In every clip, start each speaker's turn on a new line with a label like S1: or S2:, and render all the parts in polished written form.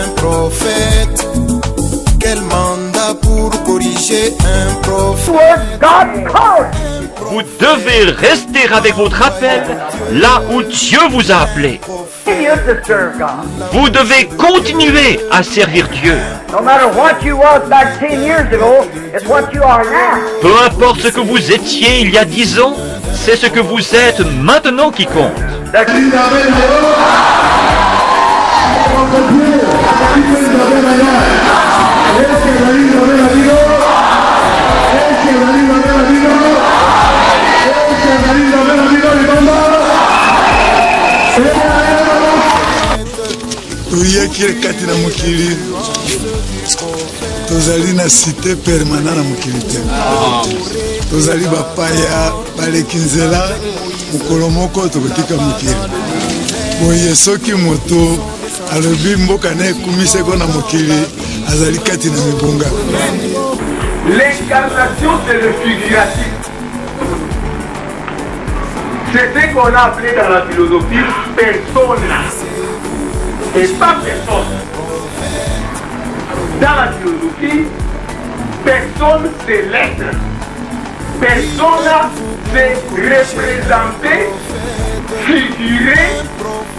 S1: un prophète. Quel mandat pour corriger un prophète.
S2: Vous devez rester avec votre appel là où Dieu vous a appelé. Vous devez continuer à servir Dieu. Peu importe ce que vous étiez il y a 10 ans, c'est ce que vous êtes maintenant qui compte.
S3: Toyaki kati na mokili tozali na cité permanent na mokili te tozali bapaya baleki nzela mokolo moko tokotika mokili boye soki moto alobi mboka na ekumiseko na mokili azali kati na mibonga.
S4: L'incarnation c'est le figuratif. C'est ce qu'on a appelé dans la philosophie persona. Et pas personne. Dans la philosophie, personne c'est l'être. Persona c'est représenter, figurer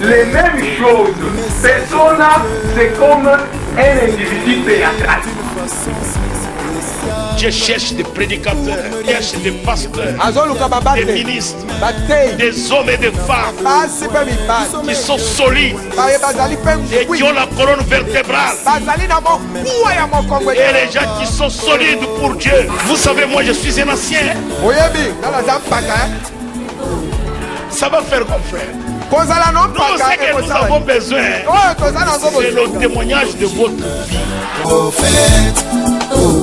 S4: les mêmes choses. Persona c'est comme un individu théâtral.
S5: Je cherche des prédicateurs, je cherche des pasteurs, des ministres, des hommes et des femmes qui sont solides et qui ont la colonne vertébrale. Et les gens qui sont solides pour Dieu. Vous savez, moi je suis un ancien. Ça va faire mon frère. Nous, ce que nous avons besoin, c'est le témoignage de votre vie.
S1: Prophète, oh.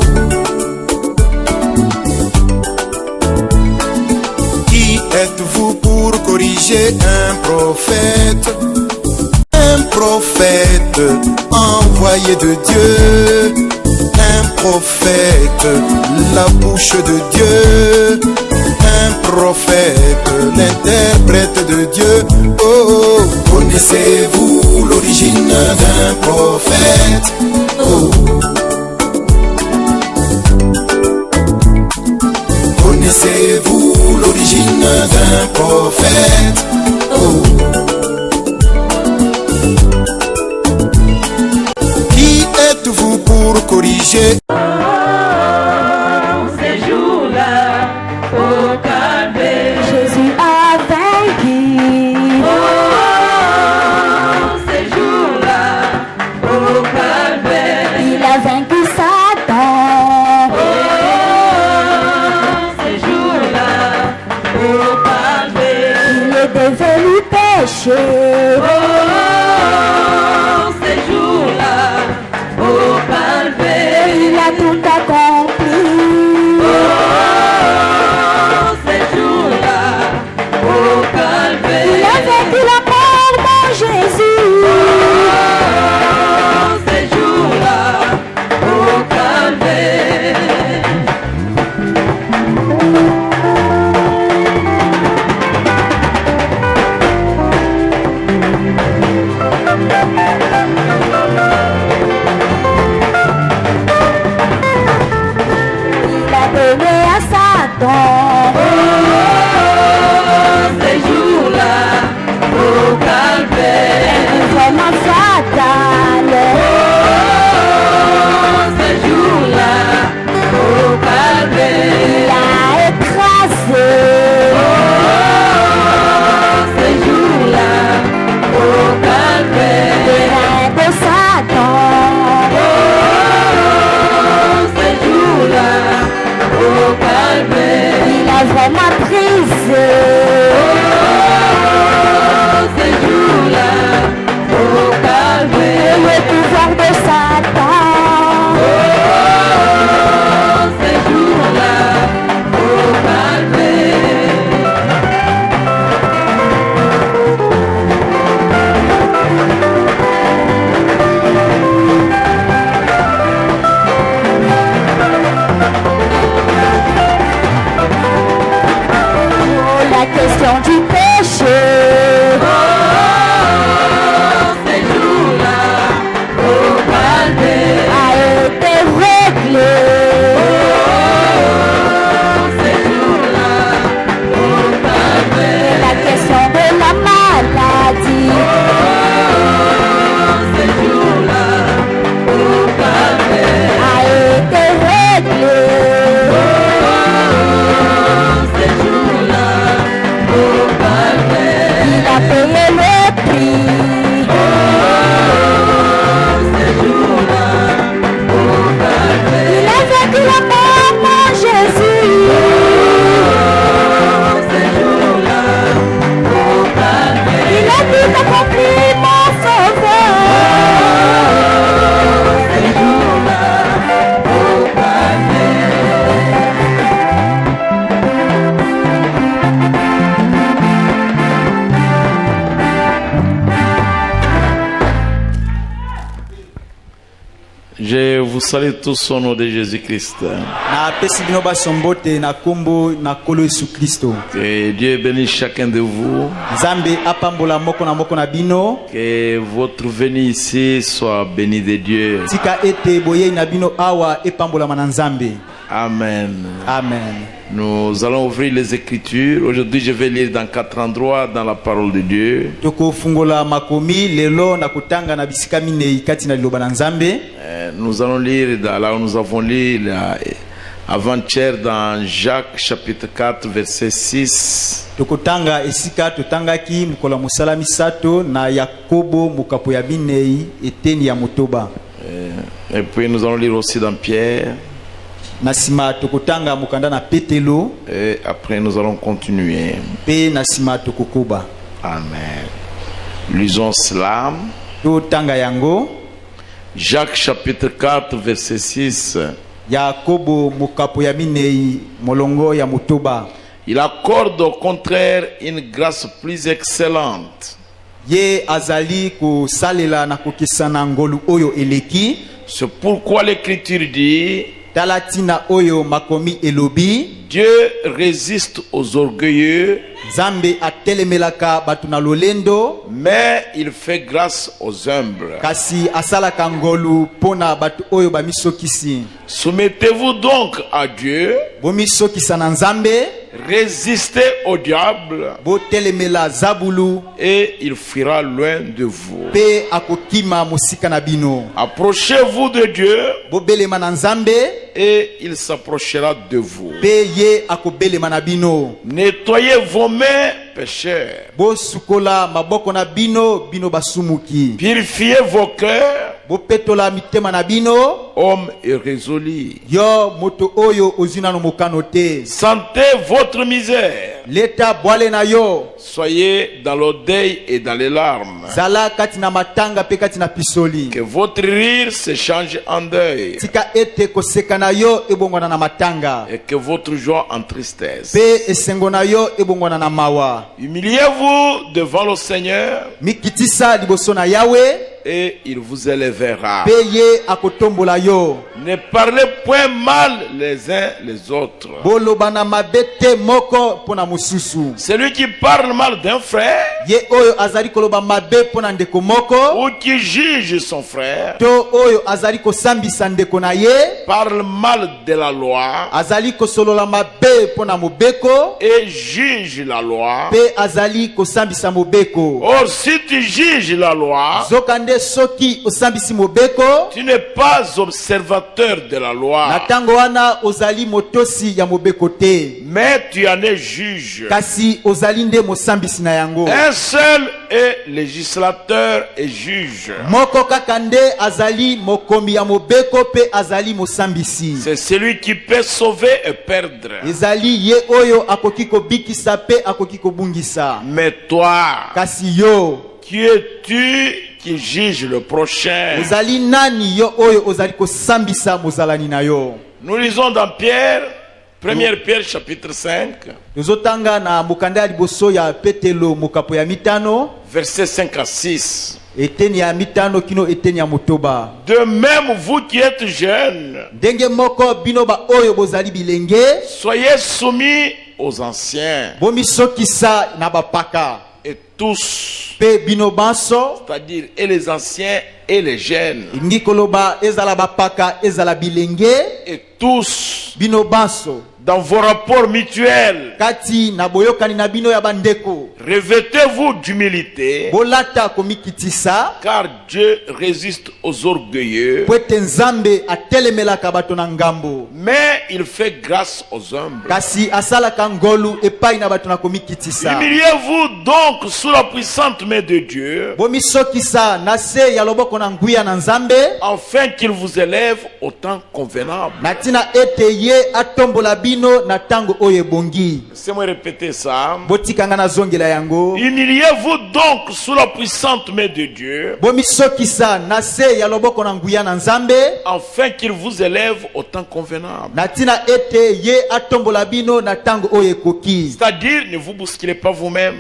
S1: Qui êtes-vous pour corriger un prophète? Un prophète envoyé de Dieu. Un prophète, la bouche de Dieu. Un prophète, l'interprète de Dieu. Oh, connaissez-vous l'origine d'un prophète? Oh. Connaissez-vous l'origine d'un prophète? Oh. Qui êtes-vous pour corriger?
S6: Oh, ces jours-là, au Calvaire, il a tout accompli. Oh, ces jours-là, au Calvaire, il a vaincu la mort dans Jésus. Oh, ces jours-là, au Calvaire. Ces jours-là, au Calvaire, vraiment fatal. Ces jours-là, au Calvaire, il a écrasé. Ces jours-là, au Calvaire, les reins de Satan. Ces jours-là, au Calvaire, il a vraiment pris
S5: salue tous au nom de Jésus-Christ. Que Dieu bénisse chacun de vous. Que votre venue ici soit bénie de Dieu. Amen.
S7: Amen.
S5: Nous allons ouvrir les Écritures. Aujourd'hui, je vais lire dans 4 endroits dans la parole de Dieu. Nous allons lire là où nous avons lu avant-hier dans Jacques chapitre 4 verset 6. Et puis nous allons lire aussi dans Pierre. Et après nous allons continuer. Amen. Lisons cela. Jacques chapitre 4 verset 6. Il accorde au contraire une grâce plus excellente. C'est pourquoi l'Écriture dit: Dieu résiste aux orgueilleux, mais il fait grâce aux humbles. Soumettez-vous donc à Dieu, résistez au diable, et il fuira loin de vous. Approchez-vous de Dieu, et il s'approchera de vous. Nettoyez vos mains, pécheurs. Purifiez vos cœurs, hommes irrésolus. Sentez votre misère. Soyez dans le deuil et dans les larmes. Que votre rire se change en deuil, et que votre joie en tristesse. Humiliez-vous devant le Seigneur, et il vous élèvera. Ne parlez point mal les uns les autres. Celui qui parle mal d'un frère, ou qui juge son frère, parle mal de la loi, et juge la loi. Or, si tu juges la loi, tu n'es pas observateur de la loi, mais tu en es juge. Un seul est législateur et juge. C'est celui qui peut sauver et perdre. Mais toi, qui es-tu qui juge le prochain? Nous lisons dans Pierre, 1 Pierre chapitre 5, versets 5 à 6. De même, vous qui êtes jeunes, soyez soumis aux anciens. Et tous, c'est-à-dire et les anciens et les jeunes, et tous, dans vos rapports mutuels, revêtez-vous d'humilité, car Dieu résiste aux orgueilleux, mais il fait grâce aux humbles. Humiliez-vous donc sous la puissante main de Dieu, afin qu'il vous élève au temps convenable. Laissez-moi répéter ça. Humiliez-vous donc sous la puissante main de Dieu, afin qu'il vous élève au temps convenable. C'est-à-dire, ne vous bousculez pas vous-même.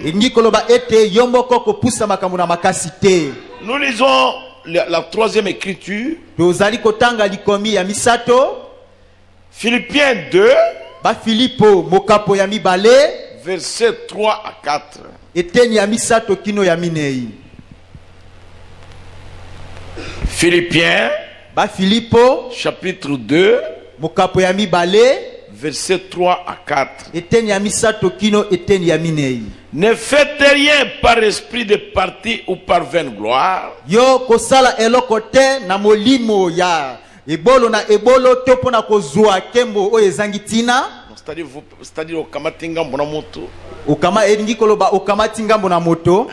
S5: Nous lisons la troisième écriture,
S7: tozali kotanga likomi ya misato
S5: Philippiens 2,
S7: ba Filipo mokapo ya mibale
S5: versets 3 à 4.
S7: eteni ya misato kino ya minei.
S5: Philippiens,
S7: Ba Filipo
S5: chapitre 2,
S7: mokapo ya mibale
S5: versets 3 à 4.
S7: eteni ya misato kino eteni ya minei.
S5: Ne faites rien par esprit de parti ou par vaine gloire,
S7: Yo kosala eloko te na molimo ya ebolo na ebolo to pona kozwa kembo oyo ezangi tina.
S5: c'est-à-dire au kamatinga mbona moto.
S7: Okama elingi koloba okamati ngambo na moto.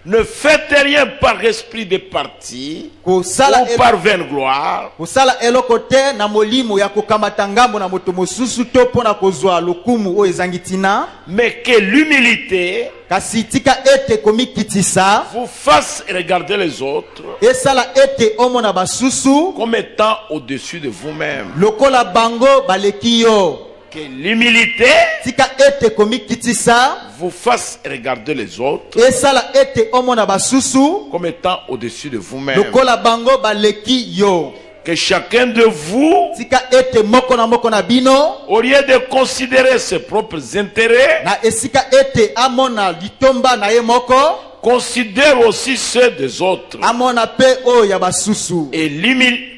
S5: Ne faites rien par esprit de parti
S7: Kosala
S5: ou par vaine gloire,
S7: kosala eloko te na molimo ya kokamata ngambo na moto mosusu to pona kozwa lokumu oyo ezangi tina.
S5: mais que l'humilité
S7: Kasi tika ete komikitisa
S5: vous fasse regarder les autres
S7: esala ete omona basusu
S5: comme étant au-dessus de vous-même.
S7: lokola bango baleki yo.
S5: Que l'humilité
S7: Tika ete komikitisa
S5: vous fasse regarder les autres
S7: esala ete omona basusu
S5: comme étant au-dessus de vous-même.
S7: lokola bango baleki yo.
S5: Que chacun de vous,
S7: Tika ete moko na bino
S5: au lieu de considérer ses propres intérêts,
S7: na esika ete amona litomba na ye moko
S5: considère aussi ceux des autres.
S7: amona pe o ya basusu.
S5: Et l'humilité,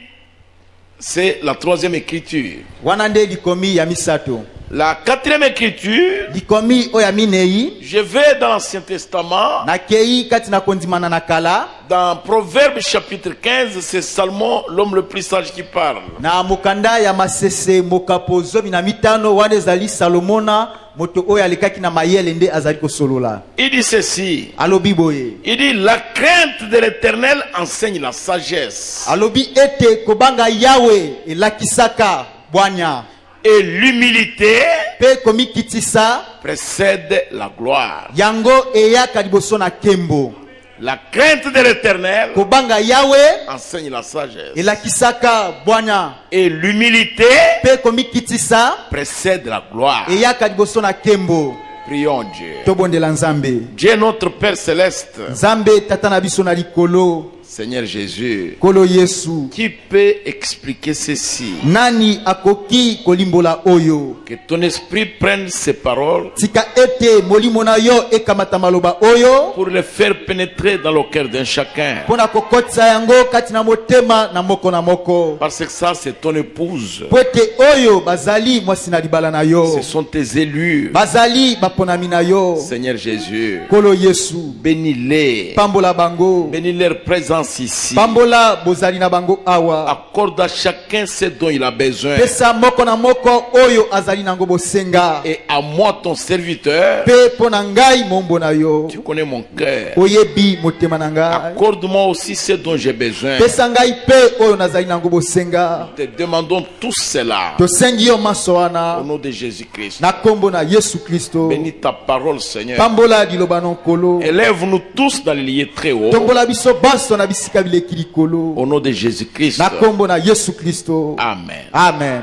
S5: c'est la troisième écriture.
S7: Wana nde likomi ya misato.
S5: La quatrième écriture,
S7: Likomi o ya minei
S5: je vais dans l'Ancien Testament,
S7: na kei kati na kondimana na kala
S5: dans Proverbes chapitre 15, c'est Salomon, l'homme le plus sage, qui parle.
S7: na mokanda ya masese mokapo zomi na mitano wana ezali Salomona moto oyo alekaki na mayele nde azali kosolola.
S5: Il dit ceci,
S7: Alobi boye.
S5: il dit la crainte de l'Éternel enseigne la sagesse
S7: Alobi ete kobanga Yawe elakisaka bwanya
S5: et l'humilité
S7: pe komikitisa
S5: précède la gloire.
S7: yango eyaka liboso na kembo.
S5: La crainte de l'Éternel
S7: Kobanga Yawe
S5: enseigne la sagesse
S7: elakisaka bwanya
S5: et l'humilité
S7: pe komikitisa
S5: précède la gloire.
S7: eyaka liboso na kembo.
S5: Prions Dieu.
S7: Tobondela Nzambe.
S5: Dieu notre Père céleste,
S7: Nzambe tata na biso na likolo.
S5: Seigneur Jésus,
S7: Kolo Yesu.
S5: qui peut expliquer ceci?
S7: Nani akoki kolimbola oyo?
S5: Que ton esprit prenne ces paroles
S7: Tika ete molimo na yo ekamata maloba oyo
S5: pour les faire pénétrer dans le cœur d'un chacun.
S7: pona kokotisa yango kati na motema na moko na moko.
S5: Parce que ça, c'est ton épouse.
S7: Pwete oyo bazali mwasi na libala na yo.
S5: Ce sont tes élus.
S7: Bazali baponami na yo.
S5: Seigneur Jésus,
S7: Kolo Yesu.
S5: bénis-les.
S7: Pambola bango.
S5: Bénis leur présence ici.
S7: Pambola bozali na bango awa.
S5: Accorde à chacun ce dont il a besoin.
S7: Pesa moko na moko oyo azali nango bosenga.
S5: Et à moi, ton serviteur,
S7: Pe pona ngai mombo na yo.
S5: tu connais mon cœur.
S7: Oyebi motema na ngai.
S5: Accorde-moi aussi ce dont j'ai besoin.
S7: Pesa ngai pe oyo nazali nango bosenga.
S5: Te demandons tout cela
S7: Tosengi yo maso wana.
S5: au nom de Jésus-Christ.
S7: Na kombo na Yesu Kristo.
S5: Bénis ta parole, Seigneur.
S7: Pambola liloba nkolo.
S5: Élève-nous tous dans les lieux très hauts.
S7: Tombola biso baso na bisika bileki likolo.
S5: Au nom de Jésus-Christ.
S7: Na kombo na Yesu Kristo.
S5: Amen.
S7: Amen.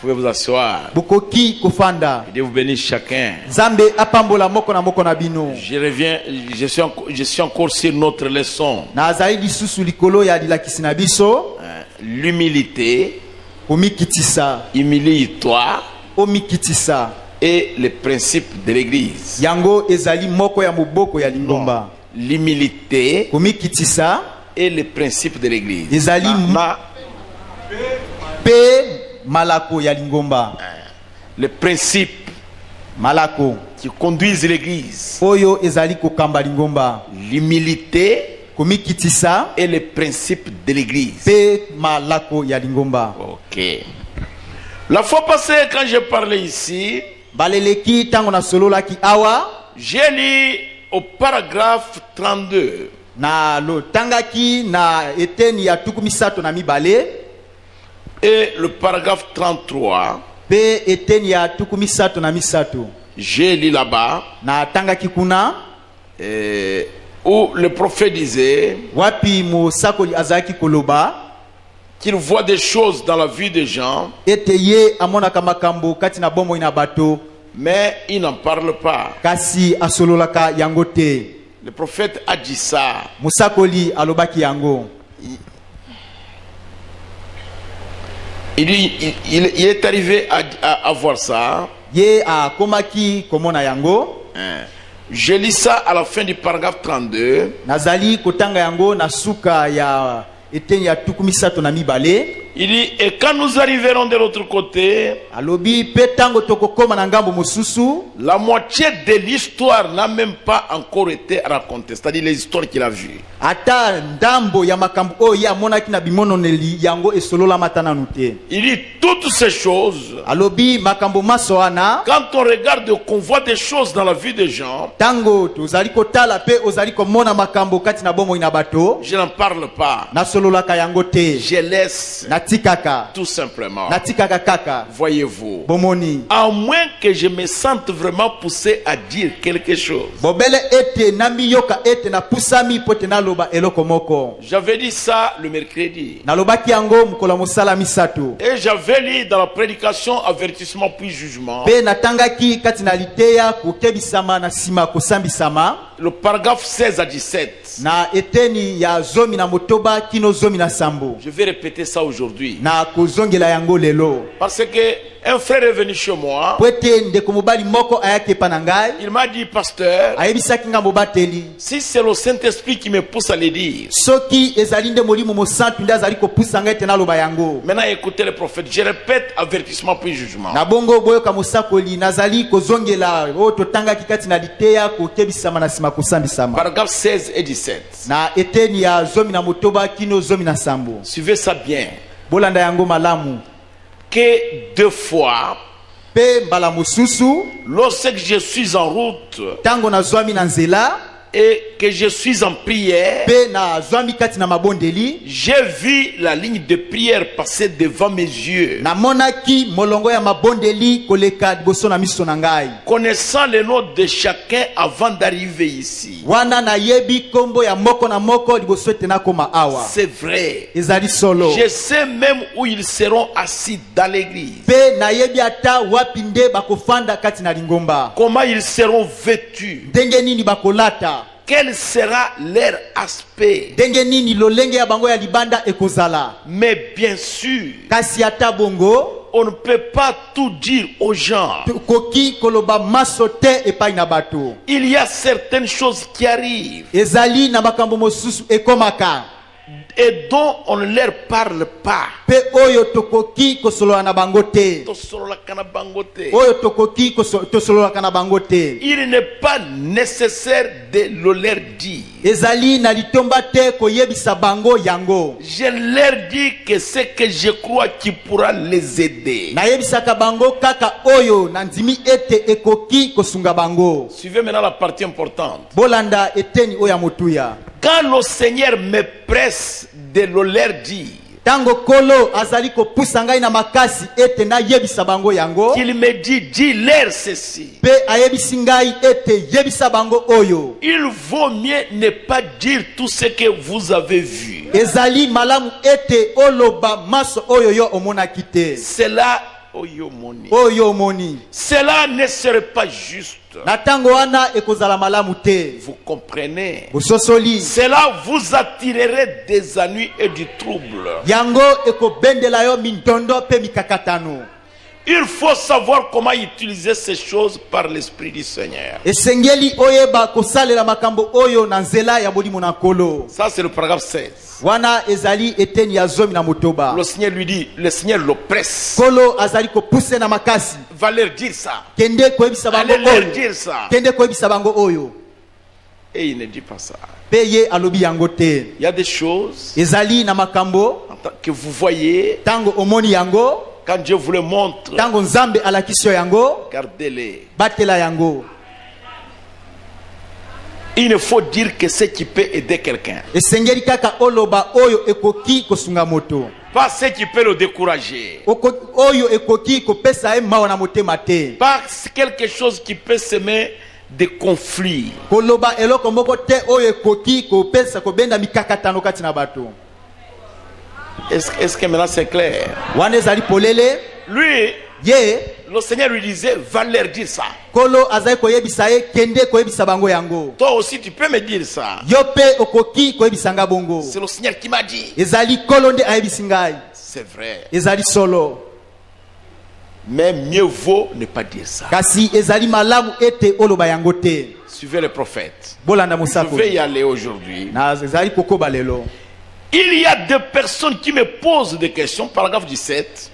S5: Vous pouvez vous asseoir.
S7: Bukoki kofanda.
S5: Que Dieu vous bénisse chacun.
S7: Nzambe apambola moko na bino.
S5: Je reviens, je suis encore sur notre leçon.
S7: Na azali lisusu likolo ya dilakisi na biso.
S5: L'humilité,
S7: Omikitisa.
S5: humilie-toi,
S7: Omikitisa.
S5: et les principes de l'église.
S7: Yango ezali moko ya moboko ya lingomba.
S5: L'humilité
S7: Omikitisa.
S5: et les principes de l'église.
S7: Ezali pe malako ya lingomba.
S5: Les principes
S7: Malako.
S5: qui conduisent l'église.
S7: Oyo ezali kokamba lingomba.
S5: L'humilité
S7: Komikitisa.
S5: et les principes de l'église.
S7: Pe malako ya lingomba.
S5: Ok. La fois passée, quand j'ai parlé ici,
S7: Baleleki tango na solola ki awa.
S5: j'ai lu au paragraphe 32.
S7: Na lo tangaki na eteni ya tukumisato na mibale.
S5: Et le paragraphe 33.
S7: Pe eteni ya tukumisato na misato.
S5: J'ai lu là-bas.
S7: Na tangaki kuna.
S5: Où le prophète disait
S7: Wapi mosakoli azaki koloba.
S5: qu'il voit des choses dans la vie des gens,
S7: Eteye amonaka makambo kati na bombo ina bato.
S5: mais il n'en parle pas.
S7: Kasi asololaka yango te.
S5: Le prophète a dit ça.
S7: Musakoli alobaki yango.
S5: il est arrivé à voir ça.
S7: Ye a komaki komona yango.
S5: Je lis ça à la fin du paragraphe 32.
S7: Nazali kotanga yango na suka ya eteni ya tukumisato na mibale.
S5: Il dit, et quand nous arriverons de l'autre côté,
S7: alobi petango tokokoma na ngambo mususu,
S5: la moitié de l'histoire n'a même pas encore été racontée, c'est-à-dire les histoires qu'il a vues.
S7: Ata ndambo ya makambo o ya monaki na bimononeli yango esolola matana nute.
S5: Il dit toutes ces choses.
S7: Alobi makambo masoana.
S5: Quand on regarde qu'on voit des choses dans la vie des gens,
S7: tango tozali kotala pe ozali komona makambo kati na bomo ina bato,
S5: je n'en parle pas.
S7: Na solola ka yango te.
S5: Je laisse.
S7: Tout
S5: simplement.
S7: Voyez-vous.
S5: Bomoni. À moins que je me sente vraiment poussé à dire quelque chose. J'avais dit ça le mercredi. Et j'avais lu dans la prédication avertissement puis jugement. Le paragraphe 16 à 17. Je vais répéter ça aujourd'hui. Parce que un frère est venu chez moi. Il m'a dit, pasteur, si c'est le Saint-Esprit qui me pousse à le dire, maintenant écoutez le prophète, je répète avertissement puis jugement. Paragraphe 16 et 17. Suivez ça bien. Que deux fois, lorsque je suis en route et que je suis en prière, j'ai vu la ligne de prière passer devant mes yeux. Connaissant le nom de chacun avant d'arriver ici. C'est vrai. Je sais même où ils seront assis dans l'église. Comment ils seront vêtus. Quel sera leur aspect? Mais bien sûr, on ne peut pas tout dire aux gens. Il y a certaines choses qui arrivent et dont on ne leur parle pas. Il n'est pas nécessaire de le leur dire. Je leur dis que c'est que je crois qui pourra les aider. Suivez maintenant la partie importante. Quand le Seigneur me presse de le leur dire, qu'il me dit, dis-leur ceci. Il vaut mieux ne pas dire tout ce que vous avez vu. Cela cela ne serait pas juste. Vous comprenez? Cela vous attirerait des ennuis et du trouble. Il faut savoir comment utiliser ces choses par l'Esprit du Seigneur. Ça c'est le paragraphe 16. Le Seigneur lui dit, le Seigneur le presse. Va leur dire ça. Allez leur dire ça. Et il ne dit pas ça. Il y a des choses que vous voyez. Quand Dieu vous le montre, gardez-les. Il ne faut dire que ce qui peut aider quelqu'un. Pas ce qui peut le décourager. Pas quelque chose qui peut semer des conflits. Est-ce que maintenant c'est clair? Lui,
S7: ye
S5: le Seigneur lui disait, va leur dire ça.
S7: kolo azali koyebisa ye kende koyebisa bango yango.
S5: Toi aussi, tu peux me dire ça.
S7: Yo pe okoki koyebisa nga bongo.
S5: C'est le Seigneur qui m'a dit.
S7: Ezali kolo nde ayebisi ngai.
S5: C'est vrai.
S7: Ezali solo.
S5: Mais mieux vaut ne pas dire ça.
S7: Kasi ezali malamu ete oloba yango te.
S5: Suivez le prophète.
S7: Bolanda
S5: Je
S7: mosako.
S5: vais y aller aujourd'hui.
S7: Na ezali kokoba lelo.
S5: Il y a des personnes qui me posent des questions. Paragraphe 17.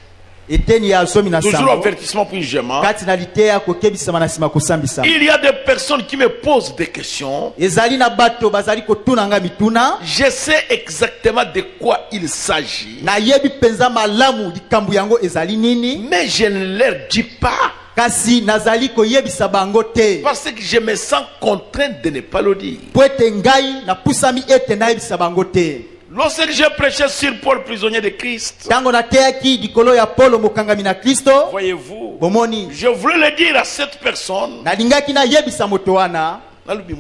S7: Eteni ya somi na
S5: Toujours
S7: sango.
S5: avertissement puis jugement.
S7: Kati na litea kokebisa manasima kusambisa.
S5: Il y a des personnes qui me posent des questions.
S7: Ezali na bato bazali kotuna nga mituna.
S5: Je sais exactement de quoi il s'agit.
S7: Na yebi penza malamu likambu yango ezali nini.
S5: Mais je ne leur dis pas.
S7: Kasi nazali koyebisa bango te.
S5: Parce que je me sens contraint de ne pas le dire.
S7: Po ete ngai na pusami ete nayebisa bango te.
S5: Lorsque j'ai prêché sur Paul, prisonnier de Christ,
S7: Tango na teaki dikolo ya Paulo mokangami na Kristo.
S5: voyez-vous,
S7: Bomoni.
S5: je voulais le dire à cette personne.
S7: Nalingaki na yebisa moto wana. Nayebisa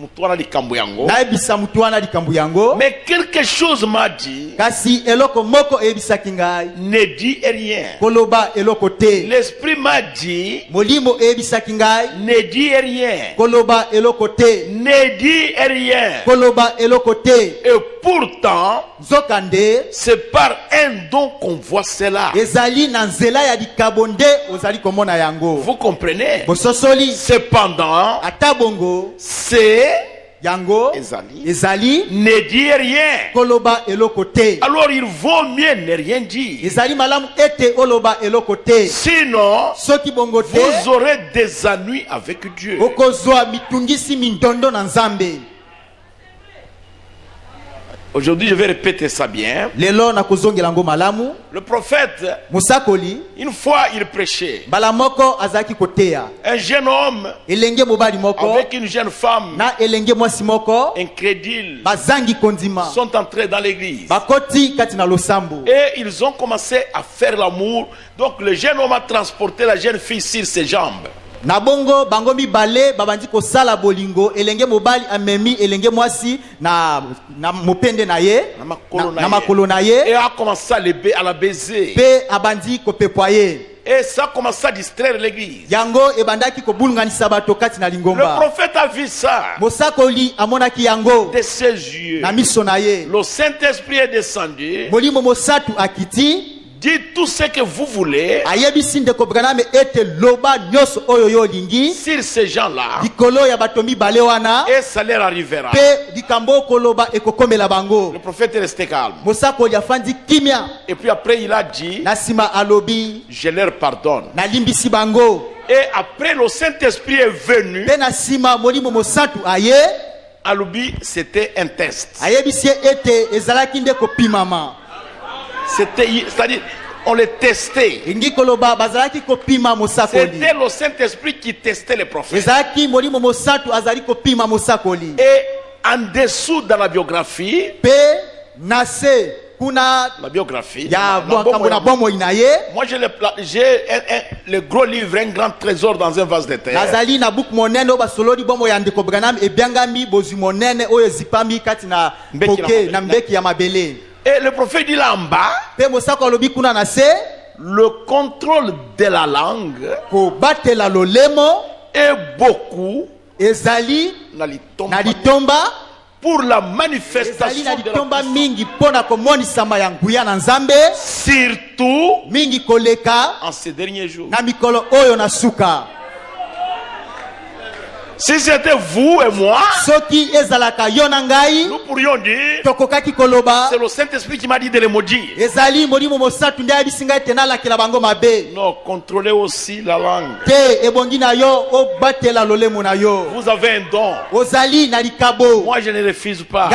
S7: moto wana likambu yango.
S5: Mais quelque chose m'a dit.
S7: Kasi eloko moko eyebisaki ngai.
S5: Ne dis rien.
S7: Koloba eloko te.
S5: L'esprit m'a dit.
S7: Molimo eyebisaki ngai.
S5: Ne dis rien.
S7: Koloba eloko te.
S5: Ne dis rien.
S7: Koloba eloko te.
S5: Et pourtant,
S7: Zokande.
S5: c'est par un don qu'on voit cela.
S7: Ezali na nzela ya likabonde ozali komona yango.
S5: Vous comprenez?
S7: Bososoli.
S5: Cependant,
S7: atabongo.
S5: C'est
S7: yango ezali
S5: ne dis rien.
S7: Koloba eloko te.
S5: Alors il vaut mieux ne rien dire.
S7: Ezali malamu ete oloba eloko te.
S5: Sinon,
S7: soki bongo te,
S5: vous aurez des ennuis avec Dieu.
S7: okozwa mitungisi mindondo na Nzambe.
S5: Aujourd'hui, je vais répéter ça bien.
S7: Lelo na kozongela ngo malamu.
S5: Le prophète,
S7: musakoli,
S5: une fois il prêchait.
S7: Bala moko azaki koteya.
S5: Un jeune homme
S7: elenge mobali moko
S5: avec une jeune femme
S7: na elenge mwasi moko
S5: incrédule
S7: bazangi kondima
S5: sont entrés dans l'église.
S7: Bakoti kati na losambo.
S5: Et ils ont commencé à faire l'amour. Donc le jeune homme a transporté la jeune fille sur ses jambes.
S7: Na bongo bango mibale babandi kosala bolingo elenge mobali amemi elenge mwasi na mopende na ye na makolo na ye
S5: et a commencé à la baiser.
S7: Pe abandi kopepwaye.
S5: Et ça a commencé à distraire l'église.
S7: Yango ebandaki kobulunganisa bato kati na lingomba.
S5: Le prophète a vu ça.
S7: Mosakoli amonaki yango
S5: de ses yeux.
S7: Na miso na ye.
S5: Le Saint-Esprit est descendu.
S7: Molimo mosatu akiti.
S5: Dites tout ce que vous voulez sur ces gens-là. Et ça leur arrivera. Le prophète est resté calme. Et puis après il a dit, je leur pardonne. Et après le Saint-Esprit est venu. Alubi, c'était un test. C'est-à-dire, on les testait. C'était le Saint-Esprit qui testait les prophètes. Et en dessous dans la biographie, la biographie, moi j'ai le gros livre, un grand trésor dans un vase de terre. Et le prophète dit là en bas, le contrôle de la langue est beaucoup pour la manifestation de la surtout en ces derniers jours. Si c'était vous et moi, nous pourrions dire, c'est le Saint-Esprit qui m'a dit de les maudire. Non, contrôlez aussi la langue. Vous avez un don. Moi, je ne refuse pas.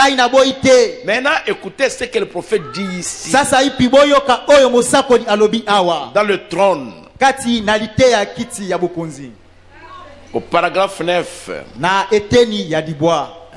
S5: Maintenant, écoutez ce que le prophète dit ici. Dans le trône. Au paragraphe 9.
S7: Na eteni ya dibois.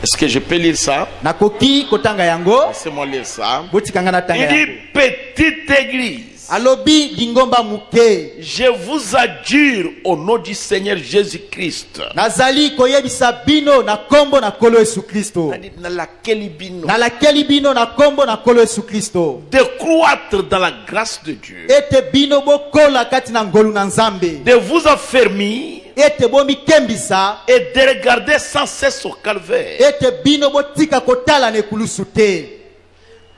S5: Est-ce que je peux lire ça?
S7: Nakoki kotanga yango.
S5: Laissez-moi lire ça.
S7: Il
S5: dit petite église.
S7: alobi lingomba muke.
S5: Je vous adjure au nom du Seigneur Jésus-Christ.
S7: Nazali koyebisa bino na kombo na kolo Yesu Kristo.
S5: Na laquelle bino.
S7: Na laquelle bino na kombo na kolo Yesu Kristo.
S5: De croître dans la grâce de Dieu.
S7: Ete bino bokola kati na ngolu na Nzambe.
S5: De vous affermir.
S7: Ete bomi kembisa.
S5: Et de regarder sans cesse au calvaire.
S7: Ete bino botika kotala ne kulusu te.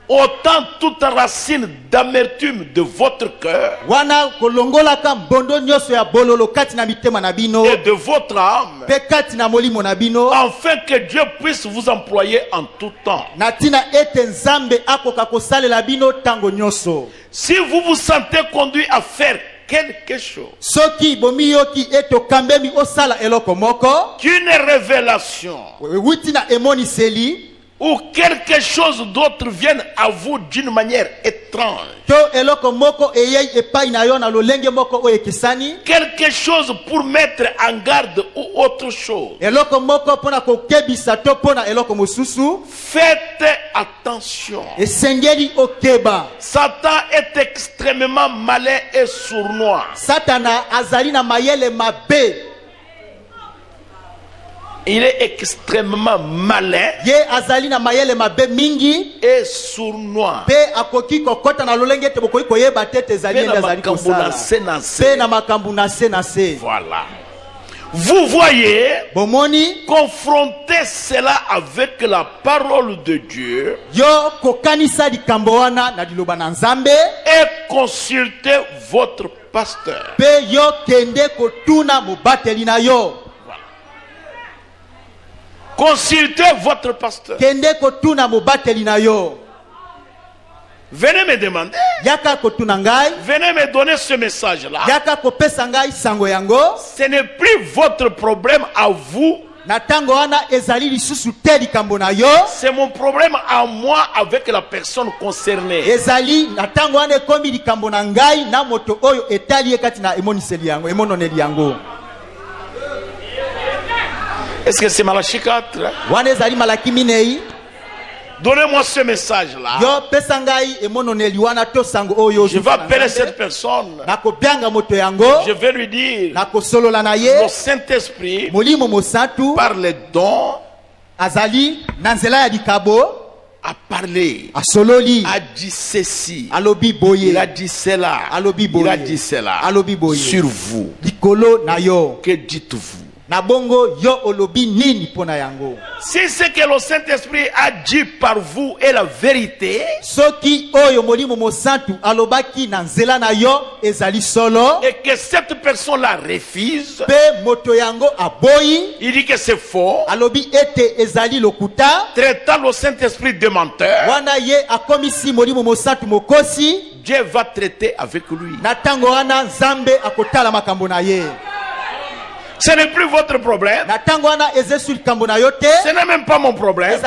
S5: Autant toute racine d'amertume de votre cœur
S7: wana kolongola ka mbondo nyoso ya bololo kati na mitema na bino
S5: et de votre âme,
S7: pe kati na molimo na bino,
S5: afin que Dieu puisse vous employer en tout temps.
S7: na tina ete Nzambe akoka kosalela bino tango nyoso.
S5: Si vous vous sentez conduit à faire quelque chose,
S7: soki bomiyoki eto kambemi osala eloko moko,
S5: qu'une révélation
S7: wuti na emoniseli,
S5: ou quelque chose d'autre vienne à vous d'une manière étrange,
S7: to eloko moko eyei epai na yo na lolenge moko oyo ekisani,
S5: quelque chose pour mettre en garde ou autre chose,
S7: eloko moko pona kokebisa to pona eloko mosusu,
S5: faites attention.
S7: esengeli okeba.
S5: Satan est extrêmement malin et sournois.
S7: Satana azali na mayele mabe.
S5: Il est extrêmement malin
S7: Ye azali na mayele mabe mingi
S5: et sournois.
S7: pe akoki kokota na lolenge te bokoki koyeba te te zali ende azali kosala pe na makambu na se.
S5: Voilà. Vous voyez,
S7: bomoni,
S5: confrontez cela avec la parole de Dieu
S7: yo kokanisa likambo wana na liloba na Nzambe
S5: et consultez votre pasteur.
S7: pe yo kende kotuna mobateli na yo.
S5: Consultez votre pasteur.
S7: Kende kotuna mobateli na yo.
S5: Venez me demander.
S7: Yaka kotuna ngai.
S5: Venez me donner ce message-là.
S7: Yaka kopesa ngai sango yango.
S5: Ce n'est plus votre problème à vous.
S7: Na tango wana ezali lisusu te likambo na yo.
S5: C'est mon problème à moi avec la personne concernée.
S7: Ezali na tango wana ekomi likambo na ngai na moto oyo etali kati na emoniseli yango, emononeli yango.
S5: Est-ce que c'est Malachie 4?
S7: Wana ezali Malaki minei.
S5: Donnez-moi ce message-là.
S7: Yo pesa ngai emononeli wana to sango oyo.
S5: Je vais appeler cette personne.
S7: Nako bianga moto yango.
S5: Je vais lui dire.
S7: Nako solola na ye.
S5: Le Saint-Esprit.
S7: Molimo mosatu.
S5: Par les dons.
S7: Azali nanzela ya likabo.
S5: A parlé.
S7: A sololi.
S5: A dit ceci.
S7: Alobi boye.
S5: Il a dit cela.
S7: Alobi boye.
S5: Il a dit cela.
S7: Alobi boye.
S5: Sur vous.
S7: Likolo na yo.
S5: Que dites-vous?
S7: Na bongo yo olobi nini pona yango?
S5: Si ce que le Saint-Esprit a dit par vous est la vérité,
S7: soki oyo molimo mosantu alobaki na nzela na yo ezali solo,
S5: et que cette personne-là refuse,
S7: pe moto yango aboyi,
S5: il dit que c'est faux,
S7: alobi ete ezali lokuta,
S5: traitant le Saint-Esprit de menteur,
S7: wana ye akomisi molimo mosantu mokosi,
S5: Dieu va traiter avec lui.
S7: Na tango wana Nzambe akotala makambo na ye.
S5: Ce n'est plus votre problème.
S7: Ce
S5: n'est même pas mon problème.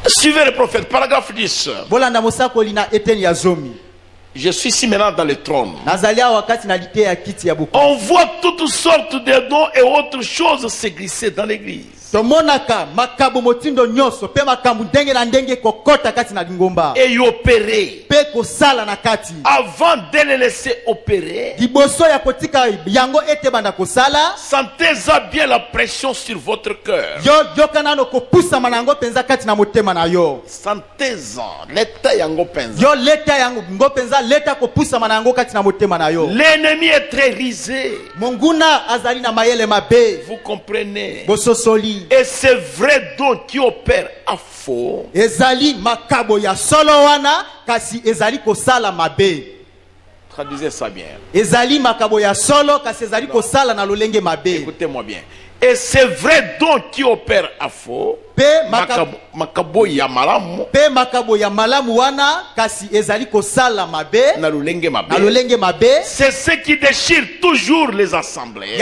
S5: Suivez le prophète, paragraphe 10. Je suis ici maintenant dans le trône. On voit toutes sortes de dons et autres choses se glisser dans l'église. Et y opérer. Avant de les laisser opérer, sentez-en bien la pression sur votre cœur. Sentez-en l'état yango penza. L'ennemi est très risé. Vous comprenez? Et c'est vrai don qui opère à faux. Traduisez ça bien. Écoutez-moi bien. Et c'est vrai don qui opère à faux. Makabo ya malamu. C'est ce qui déchire toujours les assemblées.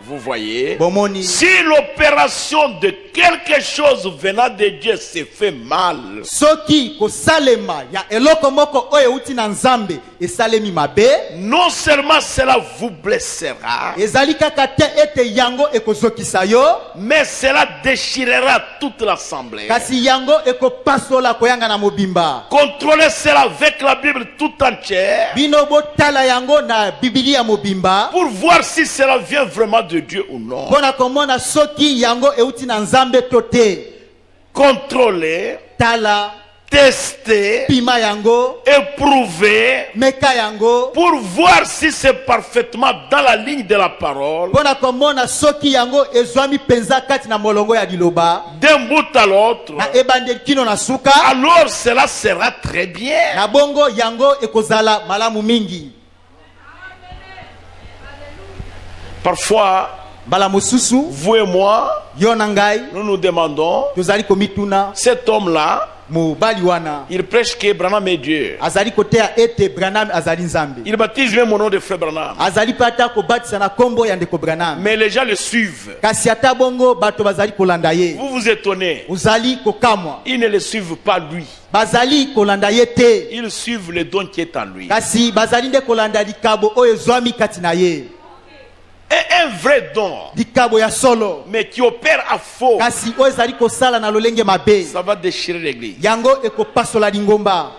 S5: Vous voyez,
S7: bomoni
S5: si l'opération de quelque chose venant de Dieu se fait mal,
S7: soki kosalema ya eloko moko oyo uti na nzambe esalemi mabe,
S5: non seulement cela vous blessera,
S7: ezali kaka te ete yango ekozokisa yo,
S5: mais cela déchirera toute l'assemblée.
S7: kasi yango ekopasola koyanga na mobimba.
S5: Contrôlez cela avec la Bible tout entière
S7: Bino botala yango na Biblia mobimba
S5: pour voir si cela vient vraiment de Dieu ou non.
S7: pona komona soki yango euti na nzambe to te.
S5: Contrôlez,
S7: Tala
S5: tester,
S7: pima yango
S5: éprouver
S7: meka yango
S5: pour voir si c'est parfaitement dans la ligne de la parole,
S7: pona komona soki yango ezwami penza kati na molongo ya liloba
S5: d'un bout à l'autre.
S7: na ebandeli kino na suka,
S5: Alors cela sera très bien.
S7: na bongo yango ekozala malamu mingi.
S5: Parfois,
S7: Mbala mosusu
S5: vous et moi,
S7: yo na ngai
S5: nous nous demandons,
S7: tozali komituna
S5: cet homme-là,
S7: mobali wana
S5: il prêche que Branham est Dieu.
S7: azali koteya ete Branham azali nzambe,
S5: Il baptise même au nom de frère Branham.
S7: azali pe ata kobatisa na kombo ya ndeko Branham,
S5: Mais les gens le suivent.
S7: kasi ata bongo bato bazali kolanda ye.
S5: Vous vous étonnez.
S7: Uzali kokamwa,
S5: Ils ne le suivent pas lui.
S7: bazali kolanda ye te,
S5: Ils suivent le don qui est en lui.
S7: kasi bazali nde kolanda likabo oyo ezwami kati na ye,
S5: Et un vrai don,
S7: likabo ya solo,
S5: mais qui opère à faux,
S7: kasi oyo ezali kosala na lolenge mabe,
S5: ça va déchirer l'église.
S7: yango ekopasola lingomba.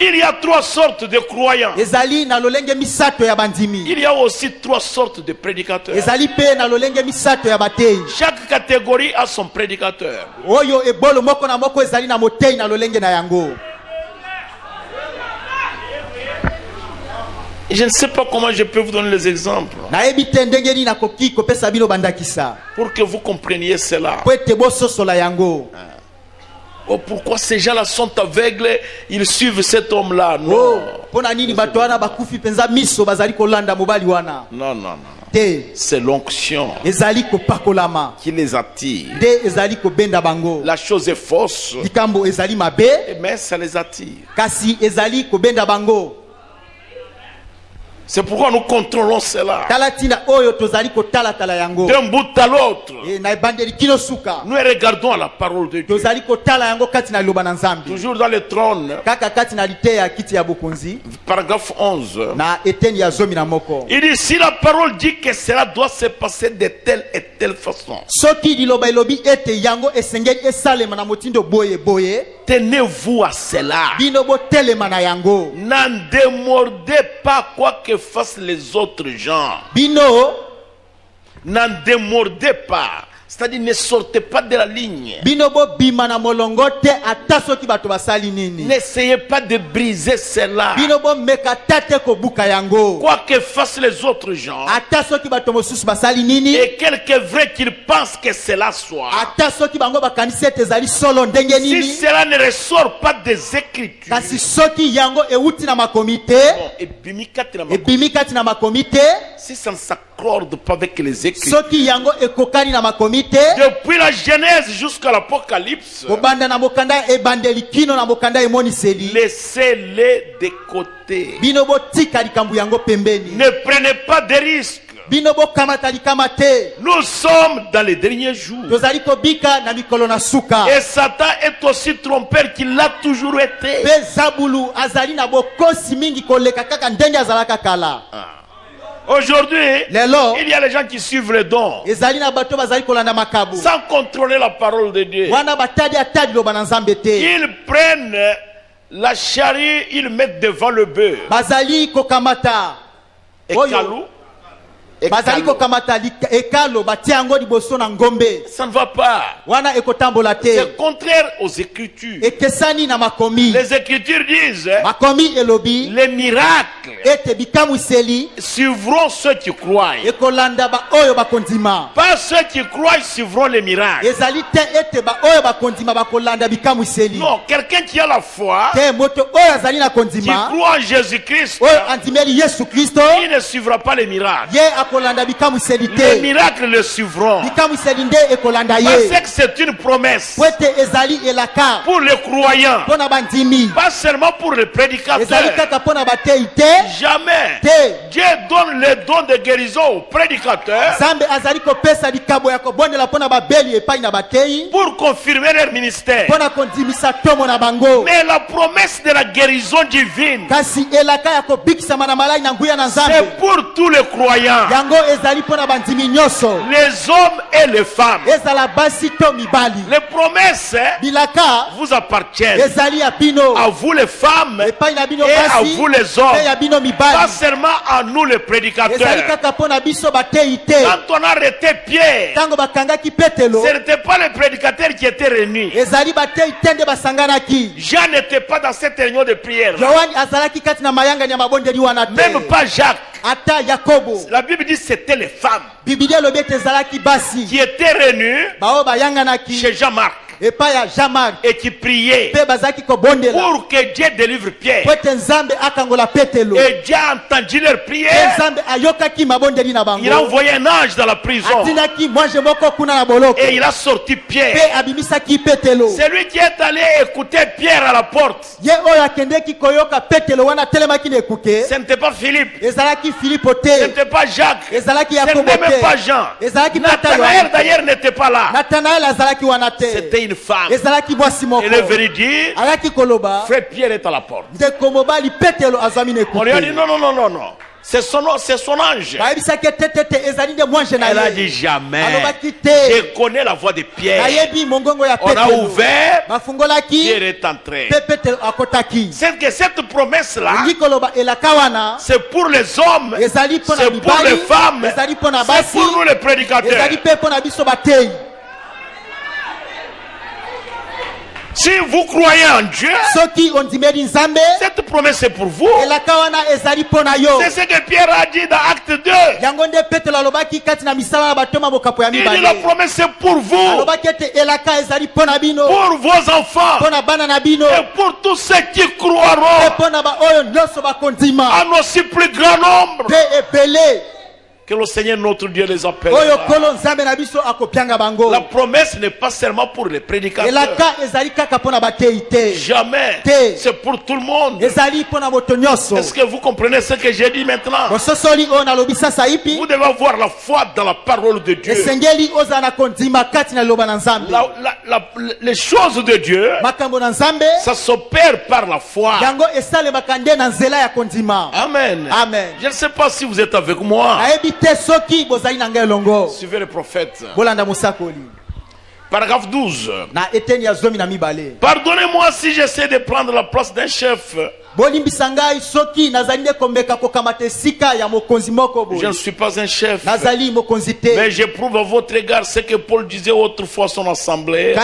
S5: Il y a trois sortes de croyants.
S7: Ezali na lolenge misato ya bandimi,
S5: Il y a aussi trois sortes de prédicateurs.
S7: ezali pe na lolenge misato ya batei.
S5: Chaque catégorie a son prédicateur.
S7: Oyo ebolo moko na moko ezali na motei na lolenge na yango.
S5: Je ne sais pas comment je peux vous donner les exemples
S7: Nayebi te ndenge nini nakoki kopesa bino bandakisa
S5: pour que vous compreniez cela.
S7: po ete bososola yango.
S5: Oh, pourquoi ces gens-là sont aveugles, ils suivent cet homme-là? Non.
S7: Oh, pona nini bato wana bakufi penza miso bazali kolanda mobali wana
S5: Non, non, non.
S7: te,
S5: C'est l'onction
S7: ezali kopakolama
S5: qui les attire.
S7: nde ezali kobenda bango.
S5: La chose est fausse,
S7: Likambo ezali mabe
S5: mais ça les attire.
S7: kasi ezali kobenda bango.
S5: C'est pourquoi nous contrôlons cela.
S7: Tala tina oyo tozali kotalatala yango
S5: D'un bout à l'autre,
S7: na ebandeli kino suka
S5: nous regardons à la parole de Dieu.
S7: tozali kotala yango kati na liloba na nzambe,
S5: Toujours dans le trône,
S7: kaka kati na lite ya kiti ya bokonzi
S5: paragraphe 11.
S7: na eteni ya zomi na moko.
S5: Il dit, si la parole dit que cela doit se passer de telle et telle façon,
S7: Soki liloba elobi ete yango esengeli esalema na motindo boye boye,
S5: tenez-vous à cela.
S7: bino botelema na yango.
S5: N'en démordez pas quoi que fassent les autres gens.
S7: Bino
S5: N'en démordez pas. C'est-à-dire, ne sortez pas de la ligne.
S7: bino bo bima na molongo te ata soki bato basali nini.
S5: N'essayez pas de briser cela.
S7: Bino bo meka tate kobuka yango
S5: Quoi que fassent les autres gens,
S7: ata soki bato mosusu basali nini,
S5: et quelque vrai qu'ils pensent que cela soit,
S7: ata soki bango bakanisi ete ezali solo ndenge
S5: si
S7: nini,
S5: cela ne ressort pas des Écritures,
S7: kasi soki yango euti na makomi te,
S5: bon, et bimikati na makomi,
S7: ebimi kati na makomi te,
S5: si ça ne s'accorde pas avec les Écritures,
S7: soki yango ekokani na makomi te,
S5: depuis la Genèse jusqu'à l'Apocalypse,
S7: kobanda na mokanda ebandeli kino na mokanda emoniseli,
S5: laissez-les de côté.
S7: bino botika likambo yango pembeni,
S5: Ne prenez pas de risques.
S7: bino bokamata likama te.
S5: Nous sommes dans les derniers jours.
S7: Tozali kobika na mikolo na suka,
S5: Et Satan est aussi trompeur qu'il l'a toujours été.
S7: pe zabulu azali na bokosi mingi koleka kaka ndenge azalaka kala.
S5: Aujourd'hui,
S7: Lelo
S5: il y a les gens qui suivent les dons
S7: ezali na bato bazali kolanda makabu
S5: sans contrôler la parole de Dieu.
S7: wana batadi ata liloba na nzambe te,
S5: Ils prennent la charrue, ils mettent devant le bœuf.
S7: bazali kokamata
S5: Et
S7: oyo
S5: calou. Et
S7: bazali
S5: calou.
S7: kokamata ekalo batia yango liboso na ngombe,
S5: Ça ne va pas.
S7: wana ekotambola te,
S5: C'est contraire aux Écritures.
S7: ekesani na makomi.
S5: Les Écritures disent
S7: Makomi elobi
S5: les miracles
S7: ete bikamwiseli
S5: suivront ceux qui croient.
S7: ekolanda ba oyo bakondima,
S5: Pas ceux qui croient suivront les miracles.
S7: ezali te ete ba oyo bakondima bakolanda bikamwiseli
S5: Non, quelqu'un qui a la foi,
S7: te, moto oyo azali na
S5: qui
S7: kondima
S5: croit en Jésus-Christ,
S7: oyo andimeli Yesu Kristo
S5: il ne suivra pas les miracles.
S7: ye
S5: Les miracles le suivront. Parce que c'est une promesse pour les croyants, pas seulement pour les prédicateurs. Jamais Dieu donne le don de guérison aux prédicateurs pour confirmer leur ministère. Mais la promesse de la guérison divine, c'est pour tous les croyants, les hommes et les femmes. Les promesses vous appartiennent, à vous les femmes et à vous les hommes, pas seulement à nous les prédicateurs. Quand on a arrêté Pierre, ce n'était pas les prédicateurs qui étaient réunis. Jean n'était pas dans cette réunion de prière. Même pas Jacques. La Bible dit que c'était les femmes qui étaient réunies chez Jean-Marc et qui priaient pour que Dieu délivre Pierre. Et Dieu a entendu leur prière. Il a envoyé un ange dans la prison et il a sorti Pierre. C'est lui qui est allé écouter Pierre à la porte. Ce n'était pas Philippe, ce n'était pas Jacques, ce n'était même pas Jean. Nathanaël d'ailleurs n'était pas là. C'était une femme. Elle est venue dire, frère Pierre est à la porte. On lui a dit non, non, non, non, non. C'est son ange. Elle a dit jamais. Je connais la voix de Pierre. On a ouvert. Pierre est entré. C'est que cette promesse-là, c'est pour les hommes, c'est pour les femmes, c'est pour nous les prédicateurs. Si vous croyez en Dieu, cette promesse est pour vous. C'est ce que Pierre a dit dans Acte 2. Il dit la promesse est pour vous, pour vos enfants et pour tous ceux qui croiront en aussi plus grand nombre. Que le Seigneur notre Dieu les appelle. La promesse n'est pas seulement pour les prédicateurs. Jamais. C'est pour tout le monde. Est-ce que vous comprenez ce que j'ai dit maintenant? Vous devez avoir la foi dans la parole de Dieu. Les choses de Dieu, ça s'opère par la foi. Amen.
S7: Amen.
S5: Je ne sais pas si vous êtes avec moi. Suivez le prophète. Paragraphe 12. Pardonnez-moi si j'essaie de prendre la place d'un chef. Je ne suis pas un chef, mais j'éprouve à votre égard ce que Paul disait autrefois à son assemblée.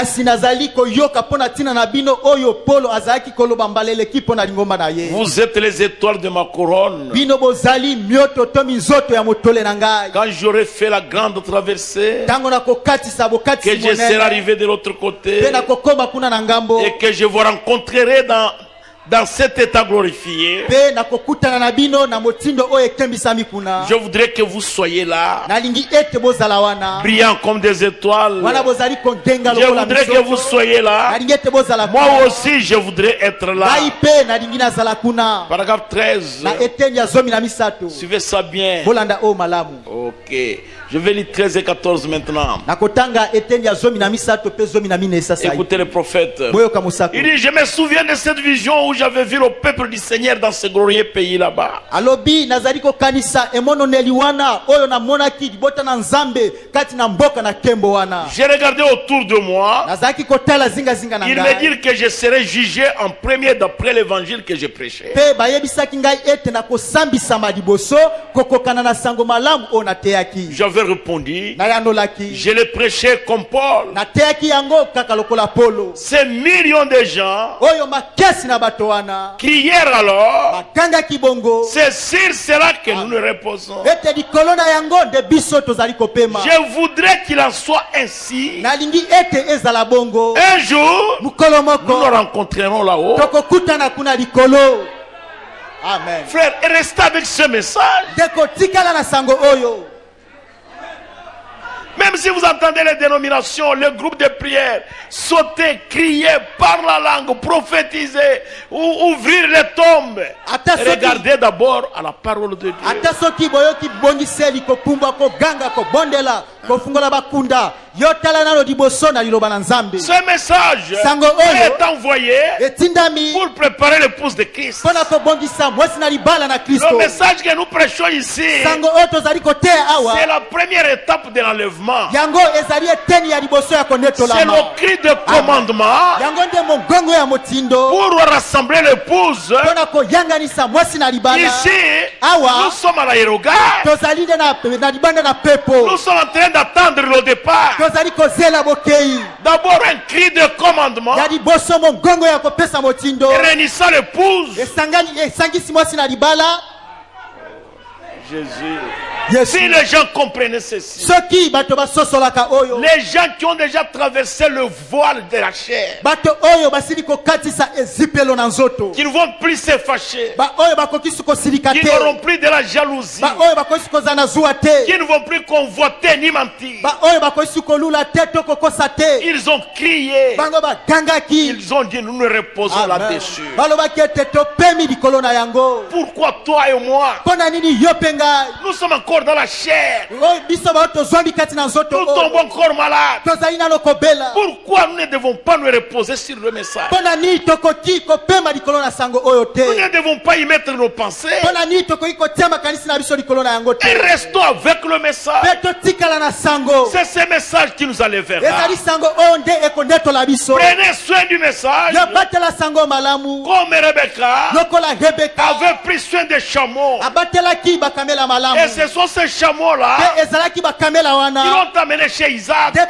S5: Vous êtes les étoiles de ma couronne. Quand j'aurai fait la grande traversée, que je serai arrivé de l'autre côté et que je vous rencontrerai dans cet état glorifié, je voudrais que vous soyez là, brillant comme des étoiles. Je voudrais que vous soyez là. Moi aussi je voudrais être là. Paragraphe 13. Suivez ça bien. Ok. Je vais lire 13 et 14 maintenant. Écoutez le prophète. Il dit, je me souviens de cette vision où j'avais vu le peuple du Seigneur dans ce glorieux pays là-bas. J'ai regardé autour de moi. Il me dit que je serai jugé en premier d'après l'évangile que j'ai prêché. J'avais répondu, je l'ai prêché comme Paul. Ces millions de gens crièrent alors, c'est sur cela que nous nous reposons. Je voudrais qu'il en soit ainsi. Un jour, nous nous rencontrerons là-haut.
S7: Amen.
S5: Frère, restez avec ce message. Même si vous entendez les dénominations, les groupes de prière, sauter, crier, parler la langue, prophétiser, ou ouvrir les tombes, regardez d'abord à la parole de Dieu. Ce message est envoyé pour préparer l'épouse de Christ. Le message que nous prêchons ici, c'est la première étape de l'enlèvement. C'est le cri de commandement pour rassembler l'épouse. Ici, nous sommes à l'aérogare. Nous sommes en train d'attendre le départ. D'abord un cri de commandement réunissant l'épouse. Jésus. Si les gens comprenaient ceci, les gens qui ont déjà traversé le voile de la chair, qui ne vont plus se fâcher, qui n'auront plus de la jalousie, qui ne vont plus convoiter ni mentir, ils ont crié, ils ont dit nous nous reposons là-dessus. Pourquoi toi et moi, nous sommes encore dans la chair, nous tombons encore malades? Pourquoi nous ne devons pas nous reposer sur le message? Nous ne devons pas y mettre nos pensées et restons avec le message. C'est ce message qui nous enlèvera. Prenez soin du message comme Rebecca avait pris soin des chameaux. Et ce sont ces chameaux-là qui l'ont amené chez Isaac. Et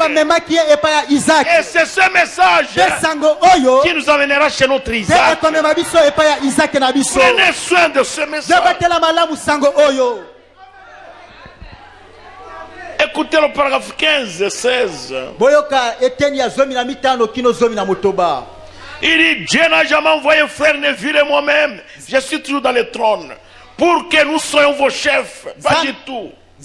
S5: c'est ce message qui nous amènera chez notre Isaac. Prenez soin de ce message. Écoutez le paragraphe 15 et 16. Il dit, Dieu n'a jamais envoyé frère Neville et moi-même. Je suis toujours dans le trône pour que nous soyons vos chefs. Pas du tout. Nous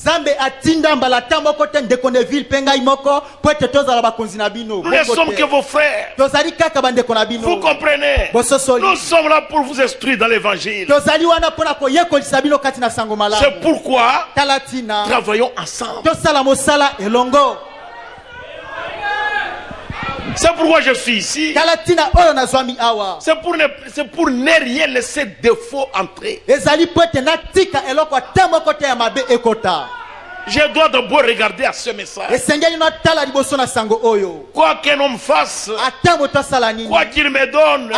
S5: ne sommes que vos frères. Vous comprenez? Nous sommes là pour vous instruire dans l'évangile. C'est pourquoi travaillons ensemble. C'est pourquoi je suis ici. C'est pour ne rien laisser défaut entrer. Je dois d'abord regarder à ce message. Quoi qu'un homme fasse, quoi qu'il me donne,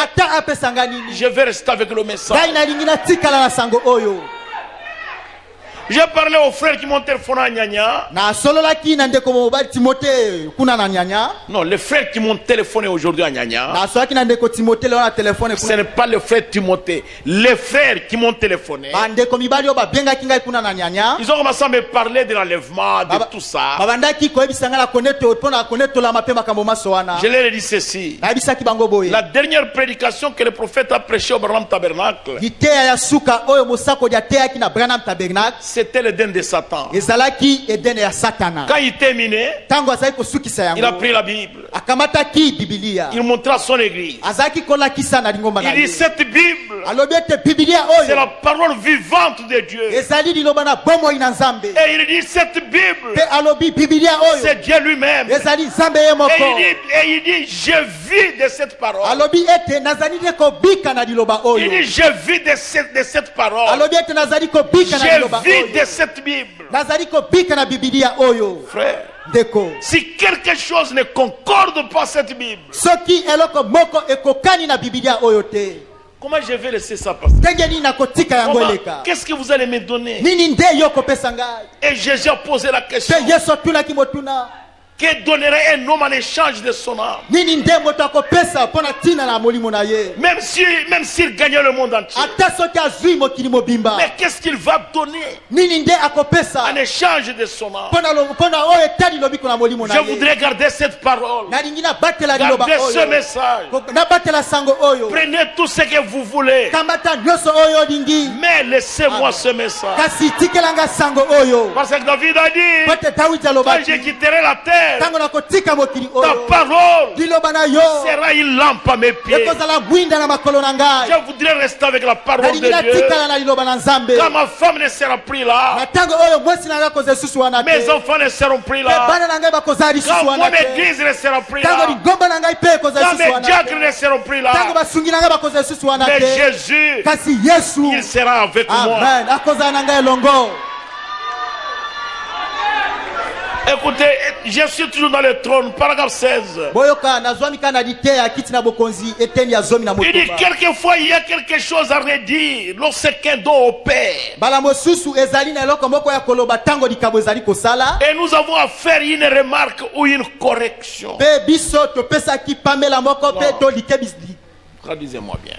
S5: je vais rester avec le message. J'ai parlé aux frères qui m'ont téléphoné à Nyanya. Non, les frères qui m'ont téléphoné aujourd'hui à Nyanya, ce n'est pas le frère Timothée. Les frères qui m'ont téléphoné, ils ont commencé à me parler de l'enlèvement, de tout ça. Je leur ai dit ceci. La dernière prédication que le prophète a prêchée au Branham Tabernacle, c'était l'Éden de Satan. Quand il terminait, il a pris la Bible. Il montra son église. Il dit cette Bible, c'est la parole vivante de Dieu. Et il dit cette Bible, c'est Dieu lui-même. Et il dit je vis de cette parole. Il dit je vis de cette parole. Je vis de cette Bible. Frère, si quelque chose ne concorde pas cette Bible, comment je vais laisser ça passer? Qu'est-ce que vous allez me donner? Et Jésus a posé la question. Que donnerait un homme en échange de son âme?
S7: Nini nde moto akopesa mpona ntina na molimo na ye?
S5: Même s'il gagnait le monde entier.
S7: ata soki azwi mokili mobimba.
S5: Mais qu'est-ce qu'il va donner
S7: Nini nde akopesa
S5: en échange de son âme?
S7: mpona oyo etali lobiko na molimo na
S5: Je
S7: ye?
S5: voudrais garder cette parole.
S7: nalingi nabatela liloba
S5: Gardez ce
S7: oyo.
S5: message.
S7: nabatela sango oyo.
S5: Prenez tout ce que vous voulez.
S7: kambata nyonso oyo olingi.
S5: Mais laissez-moi ce message.
S7: kasi tikelanga sango oyo.
S5: Parce que David a dit,
S7: pote dawidi
S5: quand
S7: alobaki
S5: je quitterai la terre,
S7: ntango nakotika mokili
S5: ta
S7: oyo
S5: parole
S7: liloba na yo
S5: sera une lampe à mes pieds.
S7: ekozala mwinda na makolo na ngai.
S5: Je voudrais rester avec la parole de
S7: nalingi
S5: Dieu.
S7: natikala na liloba na nzambe.
S5: Quand ma femme ne sera pris là,
S7: na ntango oyo mwasi na ngai akozala lisusu wana te.
S5: mes enfants ne seront pris
S7: mpe
S5: là,
S7: bana na ngai bakozala lisusu
S5: quand
S7: wana
S5: mon
S7: te.
S5: église ne sera pris
S7: ntango
S5: là,
S7: lingomba na ngai mpe ekozala
S5: quand
S7: lisusu
S5: mes
S7: wana
S5: diacres
S7: te.
S5: ne seront pris
S7: ntango
S5: là,
S7: basungi na ngai bakozala lisusu wana
S5: mais
S7: te.
S5: Jésus,
S7: kasi yesu
S5: il sera avec moi.
S7: amen akozala na ngai elongo.
S5: Écoutez, je suis toujours dans le trône, paragraphe 16.
S7: boyoka nazwami kaka na liteya kiti na bokonzi eteni ya zomi na
S5: Il dit
S7: motoba.
S5: quelquefois il y a quelque chose à redire lorsqu'un don opère.
S7: bala mosusu ezali na eloko moko ya koloba ntango likabo ezali kosala.
S5: Et nous avons à faire une remarque ou une correction.
S7: mpe biso topesaki pamela moko mpe
S5: Non.
S7: tolike
S5: Traduisez-moi bien.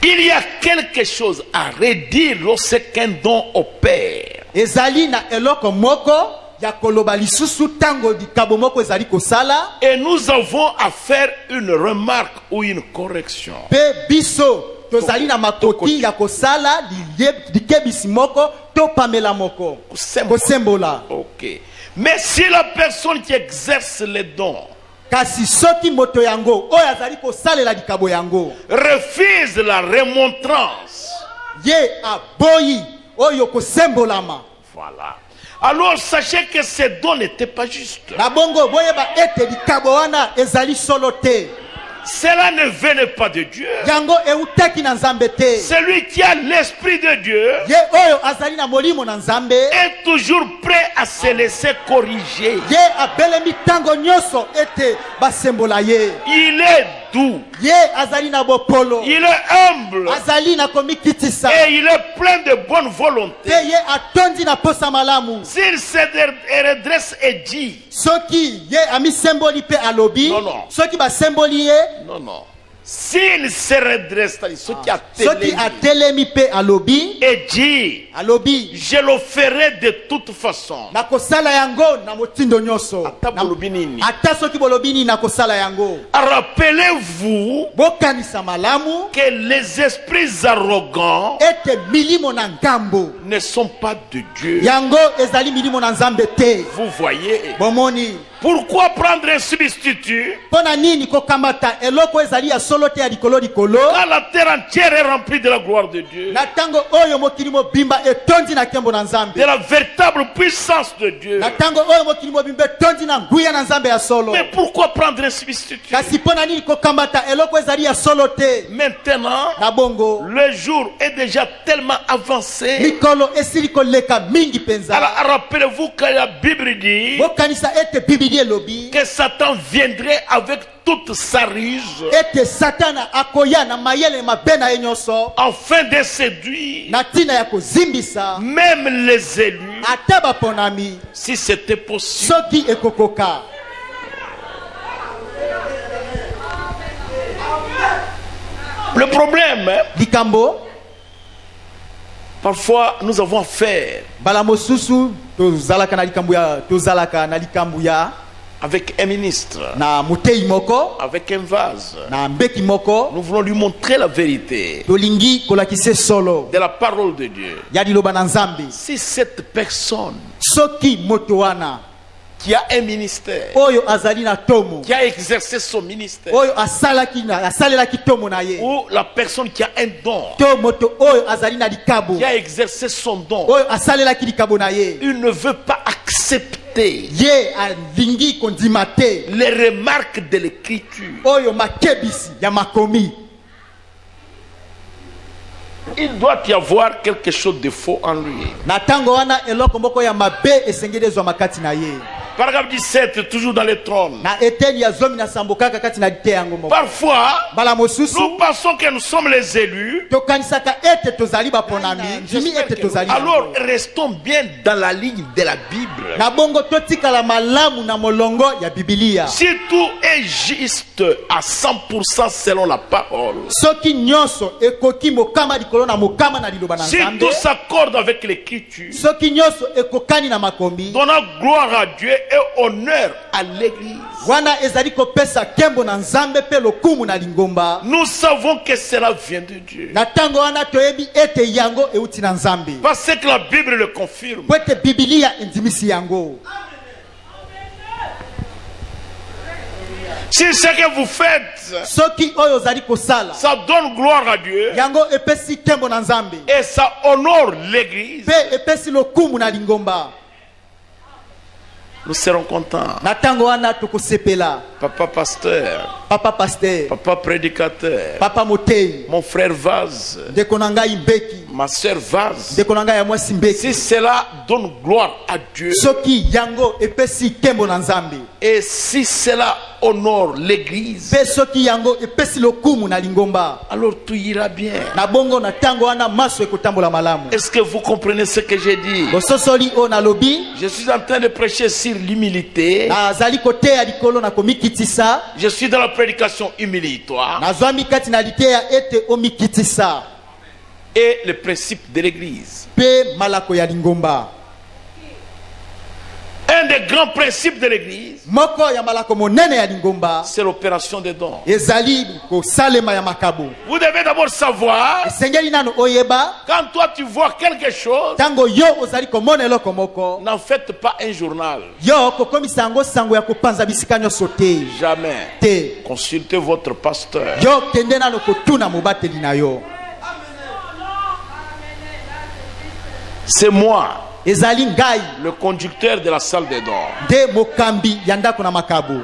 S5: Il y a quelque chose à redire lorsqu'un don opère.
S7: ezali na eloko moko ya koloba lisusu ntango likabo moko ezali kosala.
S5: Et nous avons à faire une remarque ou une correction.
S7: mpe biso tozali na makoki ya kosala likebisi moko to pamela moko kosembola.
S5: Ok. Mais si la personne qui exerce les dons
S7: kasi soki moto yango oyo azali kosalela likabo yango
S5: refuse la remontrance,
S7: ye aboyi oyo kosembolama,
S5: voilà, alors sachez que ces dons n'étaient pas justes.
S7: na bongo boyeba ete likabo wana ezali solo te.
S5: Cela ne venait pas de Dieu.
S7: yango eutaki na nzambe te.
S5: Celui qui a l'esprit de Dieu
S7: ye oyo azali na molimo na nzambe
S5: est toujours prêt à se laisser corriger.
S7: ye abelemi ntango nyonso ete basembola ye.
S5: Il est doux,
S7: ye azali na bopolo,
S5: il est humble
S7: azali na komikitisa,
S5: et il est plein de bonne volonté.
S7: mpe ye atondi na posa malamu.
S5: S'il se redresse et dit,
S7: soki ye amisemboli mpe alobi,
S5: Non, non.
S7: soki basemboli ye,
S5: non, non, s'il se redresse, c'est-à-dire ce qui a
S7: soki atelemi mpe alobi,
S5: et dit,
S7: alobi
S5: je le ferai de toute façon.
S7: nakosala yango na motindo nyonso.
S5: Ata bolobi nini.
S7: ata soki bolobi nini nakosala yango.
S5: Rappelez-vous
S7: bokanisa malamu
S5: que les esprits arrogants
S7: ete milimo na ngambo
S5: ne sont pas de Dieu.
S7: yango ezali milimo na nzambe te.
S5: Vous voyez,
S7: bomoni
S5: pourquoi prendre un substitut
S7: mpona nini kokamata eloko ezali ya solo te ya likolo likolo
S5: quand la terre entière est remplie de la gloire de Dieu,
S7: na ntango oyo mokili mobimba etondi na nkembo na
S5: de
S7: nzambe,
S5: la véritable puissance de Dieu?
S7: na ntango oyo mokili mobimba etondi na nguya na nzambe ya solo.
S5: Mais pourquoi prendre un substitut?
S7: kasi mpona nini kokamata eloko ezali ya solo te.
S5: Maintenant,
S7: na bongo
S5: le jour est déjà tellement avancé.
S7: mikolo esili koleka mingi mpenza.
S5: Alors rappelez-vous que la Bible dit
S7: bokanisa ete bibili elobi
S5: que Satan viendrait avec toute sa ruse
S7: ete satana akoya na mayele mabe na ye nyonso
S5: afin de séduire
S7: na ntina ya kozimbisa
S5: même les élus,
S7: ata baponami
S5: si c'était possible.
S7: soki ekokoka.
S5: Le problème, hein,
S7: likambo
S5: parfois nous avons affaire
S7: bala mosusu tozalaka na likambo ya
S5: avec un ministre,
S7: na motei moko
S5: avec un vase.
S7: na mbeki moko.
S5: Nous voulons lui montrer la vérité
S7: tolingi kolakise solo
S5: de la parole de Dieu.
S7: ya liloba na nzambe.
S5: Si cette personne
S7: soki moto wana
S5: qui a un ministère,
S7: oyo azali na tomo,
S5: qui a exercé son ministère,
S7: oyo asalelaki tomo na ye,
S5: ou la personne qui a un don,
S7: to moto oyo azali na likabo,
S5: qui a exercé son don,
S7: oyo asalelaki likabo na ye,
S5: il ne veut pas accepter
S7: ye alingi kondima te
S5: les remarques de l'écriture.
S7: oyo makebisi ya makomi.
S5: Il doit y avoir quelque chose de faux en lui.
S7: na ntango wana eloko moko ya mabe esengeli ezwa makati na ye.
S5: Paragraphe 17, toujours dans les trônes.
S7: na eteni ya zomi na sambo kaka kati na lite yango moko.
S5: Parfois,
S7: Bala mosusu
S5: nous pensons que nous sommes les élus.
S7: tokanisaka ete tozali baponami ndimi ete tozali
S5: Alors, restons bien dans la ligne de la Bible.
S7: na bongo totikala malamu na molongo ya Biblia.
S5: Si tout est juste à 100% selon la parole,
S7: soki nyonso ekoki mokama likolo na mokama na liloba na
S5: si
S7: Nzambe,
S5: tout s'accorde avec l'écriture,
S7: soki nyonso ekokani na makombi,
S5: donnant gloire à Dieu et honneur à l'église,
S7: wana ezali kopesa kembo na Nzambe pe lokumu na lingomba,
S5: nous savons que cela vient de Dieu.
S7: na tango wana toyebi ete yango euti na Nzambe,
S5: Parce que la Bible le confirme.
S7: po ete Biblia endimisi yango.
S5: Si ce que vous faites,
S7: soki oyo ozali kosala
S5: ça donne gloire à Dieu
S7: yango epesi kembo na Nzambe
S5: et ça honore l'église,
S7: pe epesi lokumu na lingomba,
S5: nous serons contents.
S7: na tango wana tokosepela.
S5: Papa pasteur,
S7: Papa pasteur,
S5: papa prédicateur,
S7: papa motei,
S5: mon frère Vaz,
S7: ndeko na ngai mbeki,
S5: ma soeur Vaz,
S7: ndeko na ngai ya mwasi
S5: si
S7: mbeki,
S5: cela donne gloire à Dieu
S7: soki yango epesi kembo na Nzambe
S5: et si cela honore l'église,
S7: pe soki yango epesi lokumu na lingomba,
S5: alors tout ira bien.
S7: na bongo na tango wana maso ekotambola malamu.
S5: Est-ce que vous comprenez ce que j'ai dit?
S7: bososoli o na lobi
S5: Je suis en train de prêcher sur l'humilité.
S7: nazali koteya likolo na komikitisa,
S5: Je suis dans la prédication humiliatoire
S7: nazwami kati na liteya ete omikitisa
S5: et le principe de l'église.
S7: pe malako ya lingomba.
S5: Un des grands principes de l'église,
S7: moko ya malako monene ya lingomba
S5: c'est l'opération des dons.
S7: ezali kosalema ya makabo.
S5: Vous devez d'abord savoir,
S7: esengeli nano oyeba
S5: quand toi tu vois quelque chose,
S7: tango yo ozali komona eloko moko,
S5: n'en faites pas un journal.
S7: yo kokomisa yango sango ya kopanza bisika nyonso te
S5: Jamais.
S7: te.
S5: Consultez votre pasteur.
S7: yo kende nano kotuna mobateli na yo.
S5: C'est moi,
S7: ezali ngai
S5: le conducteur de la salle des dons.
S7: nde mokambi ya ndako na makabo.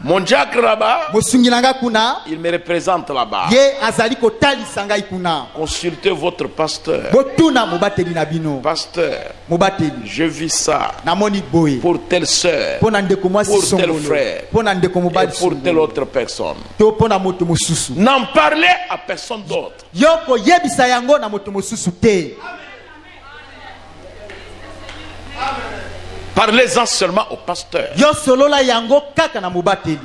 S5: Mon diacre là-bas,
S7: mosungi na ngai kuna
S5: il me représente là-bas.
S7: ye azali kotalisa ngai kuna.
S5: Consultez votre pasteur.
S7: botuna mobateli na bino.
S5: Pasteur,
S7: mobateli
S5: je vis ça
S7: namoni boye
S5: pour telle sœur,
S7: mpo na ndeko mwasi
S5: pour tel
S7: songolo,
S5: frère,
S7: mpo na ndeko
S5: et
S7: mobali
S5: pour telle
S7: songolo,
S5: autre personne.
S7: to mpo na moto mosusu.
S5: N'en parlez à personne d'autre.
S7: yo koyebisa yango na moto mosusu te.
S5: Parlez-en seulement au pasteur.
S7: yo solola yango kaka na mobateli.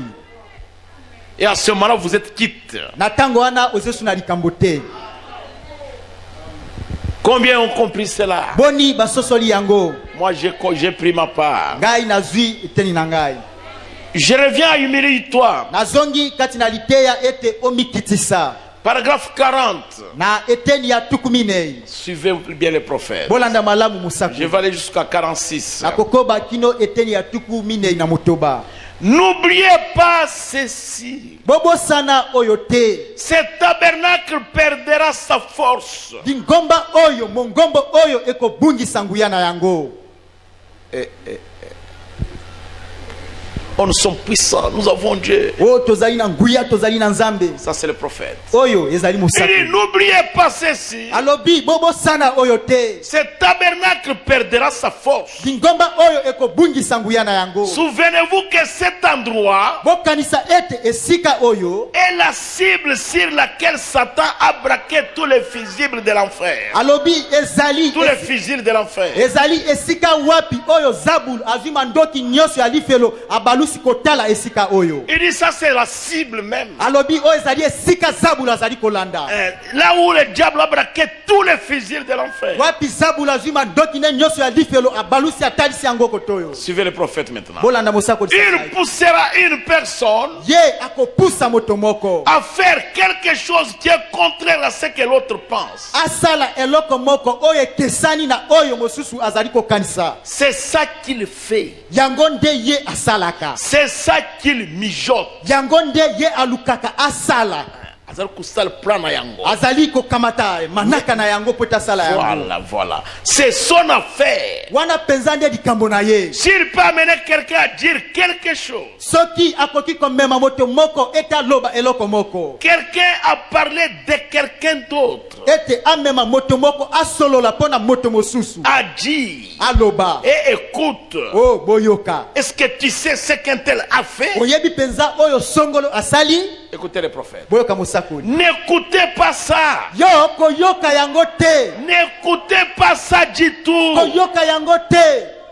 S5: Et à ce moment-là, vous êtes quitte.
S7: na tango wana ozesu na likambo te.
S5: Combien ont compris cela?
S7: boni basosoli yango.
S5: Moi, j'ai pris ma part.
S7: ngai nazwi eteni na ngai.
S5: Je reviens à humiliatoire.
S7: nazongi kati na liteya ete omikitisa.
S5: Paragraphe 40.
S7: na eteni ya tuku minei.
S5: Suivez bien les prophètes.
S7: bolanda malamu
S5: Je
S7: musaku.
S5: vais aller jusqu'à 46.
S7: nakokoba kino eteni ya tuku minei na motoba.
S5: N'oubliez pas ceci.
S7: bobosana oyo te.
S5: Ce tabernacle perdra sa force.
S7: lingomba oyo mongombo oyo ekobungisa nguya na yango.
S5: Oh, nous sommes puissants, nous avons Dieu.
S7: o tozali na nguya tozali na Nzambe.
S5: Ça, c'est le prophète.
S7: oyo ezali
S5: Il
S7: musaku.
S5: dit, n'oubliez pas ceci.
S7: alobi bobosana oyo te.
S5: Ce tabernacle perdra sa force.
S7: lingomba oyo ekobungisa nguya na yango.
S5: Souvenez-vous que cet endroit
S7: bokanisa ete esika oyo
S5: est la cible sur laquelle Satan a braqué tous les fusibles de l'enfer.
S7: alobi ezali
S5: Tous les fusibles de l'enfer.
S7: ezali esika wapi oyo zabulu azwi mandoki nyonso ya lifelo abalusi kotala esika oyo.
S5: Il dit ça, c'est la cible même.
S7: alobi oyo ezali esika zabulu azali kolanda.
S5: Là où le diable a braqué tous les fusibles de l'enfer.
S7: wapi zabulu azwi mandoki ne nyonso ya lifelo abalusi atalisi yango kotoyo.
S5: Suivez le prophète maintenant.
S7: bolanda mosako
S5: Il poussera une personne
S7: ye akopusa moto moko
S5: à faire quelque chose qui est contraire à ce que l'autre pense.
S7: asala eloko moko oyo ekesani na oyo mosusu azali kokanisa.
S5: C'est ça qu'il fait.
S7: yango nde ye asalaka.
S5: C'est ça qu'il mijote.
S7: yango nde ye alukaka asala. azali kokamata manaka na yango po tasala yango.
S5: Voilà. C'est son affaire.
S7: Wana penza nde likambo na ye.
S5: S'il peut amener quelqu'un à dire quelque chose,
S7: soki akoki komema moto moko eta loba eloko moko,
S5: quelqu'un a parlé de quelqu'un d'autre,
S7: ete amema moto moko asolola pona moto mosusu,
S5: a dit
S7: aloba
S5: et écoute,
S7: oh boyoka,
S5: est-ce que tu sais ce qu'un tel a fait?
S7: oyebi penza oyo songolo asali?
S5: Écoutez les prophètes.
S7: Boyoka mosakoli.
S5: N'écoutez pas ça.
S7: Yo koyoka yango te.
S5: N'écoutez pas ça du tout.
S7: Koyoka yango te.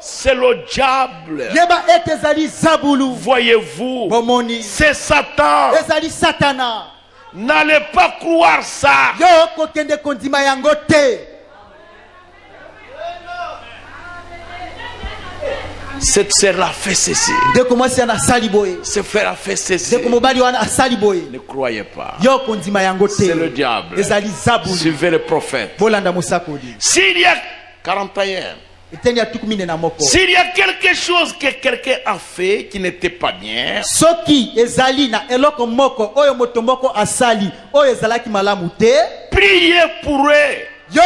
S5: C'est le diable.
S7: Yeba ete zali zabulu.
S5: Voyez-vous,
S7: bomoni,
S5: c'est Satan.
S7: ezali satana.
S5: N'allez pas croire ça.
S7: Yo kokende kondima yango te.
S5: Cette sœur a fait ceci.
S7: Ce
S5: frère a fait ceci.
S7: Ne
S5: croyez pas.
S7: C'est
S5: le diable. Suivez le prophète. S'il y a 41, s'il y a quelque chose que quelqu'un a fait qui n'était pas bien, priez pour eux.
S7: Yo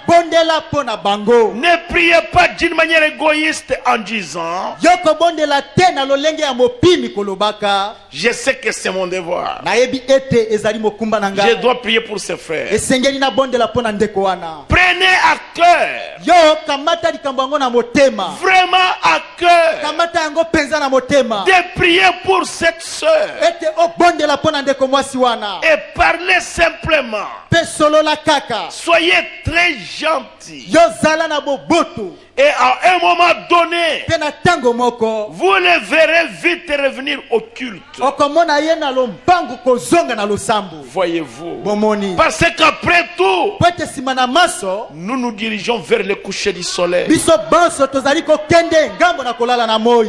S7: bondela pona bango.
S5: Ne priez pas d'une manière égoïste en disant
S7: yo ko bondela te na lolenge ya mopimi kolobaka.
S5: Je sais que c'est mon devoir.
S7: Na yebi ete ezali mokumba nanga.
S5: Je dois prier pour ses frères.
S7: Esengeli na bondela pona ndeko wana.
S5: Prenez à cœur.
S7: Yo kamata likambo yango na motema.
S5: Vraiment à cœur.
S7: Kamata yango penza na motema.
S5: De prier pour cette sœur.
S7: Ete o bondela pona ndeko mwasi wana.
S5: Et parlez simplement.
S7: Pe solo la kaka.
S5: Soyez très gentil.
S7: Yo zala na boboto.
S5: Et à un moment donné,
S7: pena tango moko,
S5: vous le verrez vite revenir au culte.
S7: Okomona ye na lombangu kozonga na losambu.
S5: Voyez-vous.
S7: Bomoni.
S5: Parce qu'après tout,
S7: pete simana maso,
S5: nous nous dirigeons vers le coucher du soleil.
S7: Biso banso tozali ko kende ngambo na kolala na moi.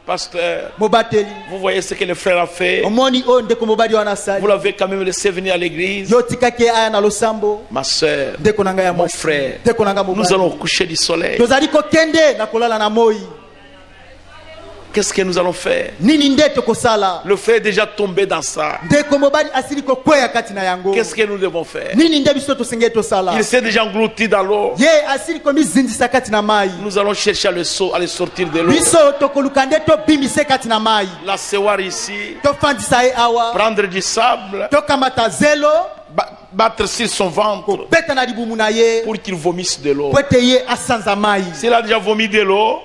S5: Pasteur,
S7: Mobateli,
S5: vous voyez ce que le frère a fait.
S7: Vous
S5: l'avez quand même laissé venir à l'église.
S7: Ma
S5: soeur, mon frère, nous allons au coucher du soleil. Qu'est-ce que nous allons faire? Le frère est déjà tombé dans ça. Qu'est-ce que nous devons faire? Il s'est déjà englouti dans l'eau. Nous allons chercher à le sortir de l'eau. L'asseoir ici. Prendre du sable. Battre sur son ventre pour qu'il vomisse de l'eau. S'il a déjà vomi de l'eau,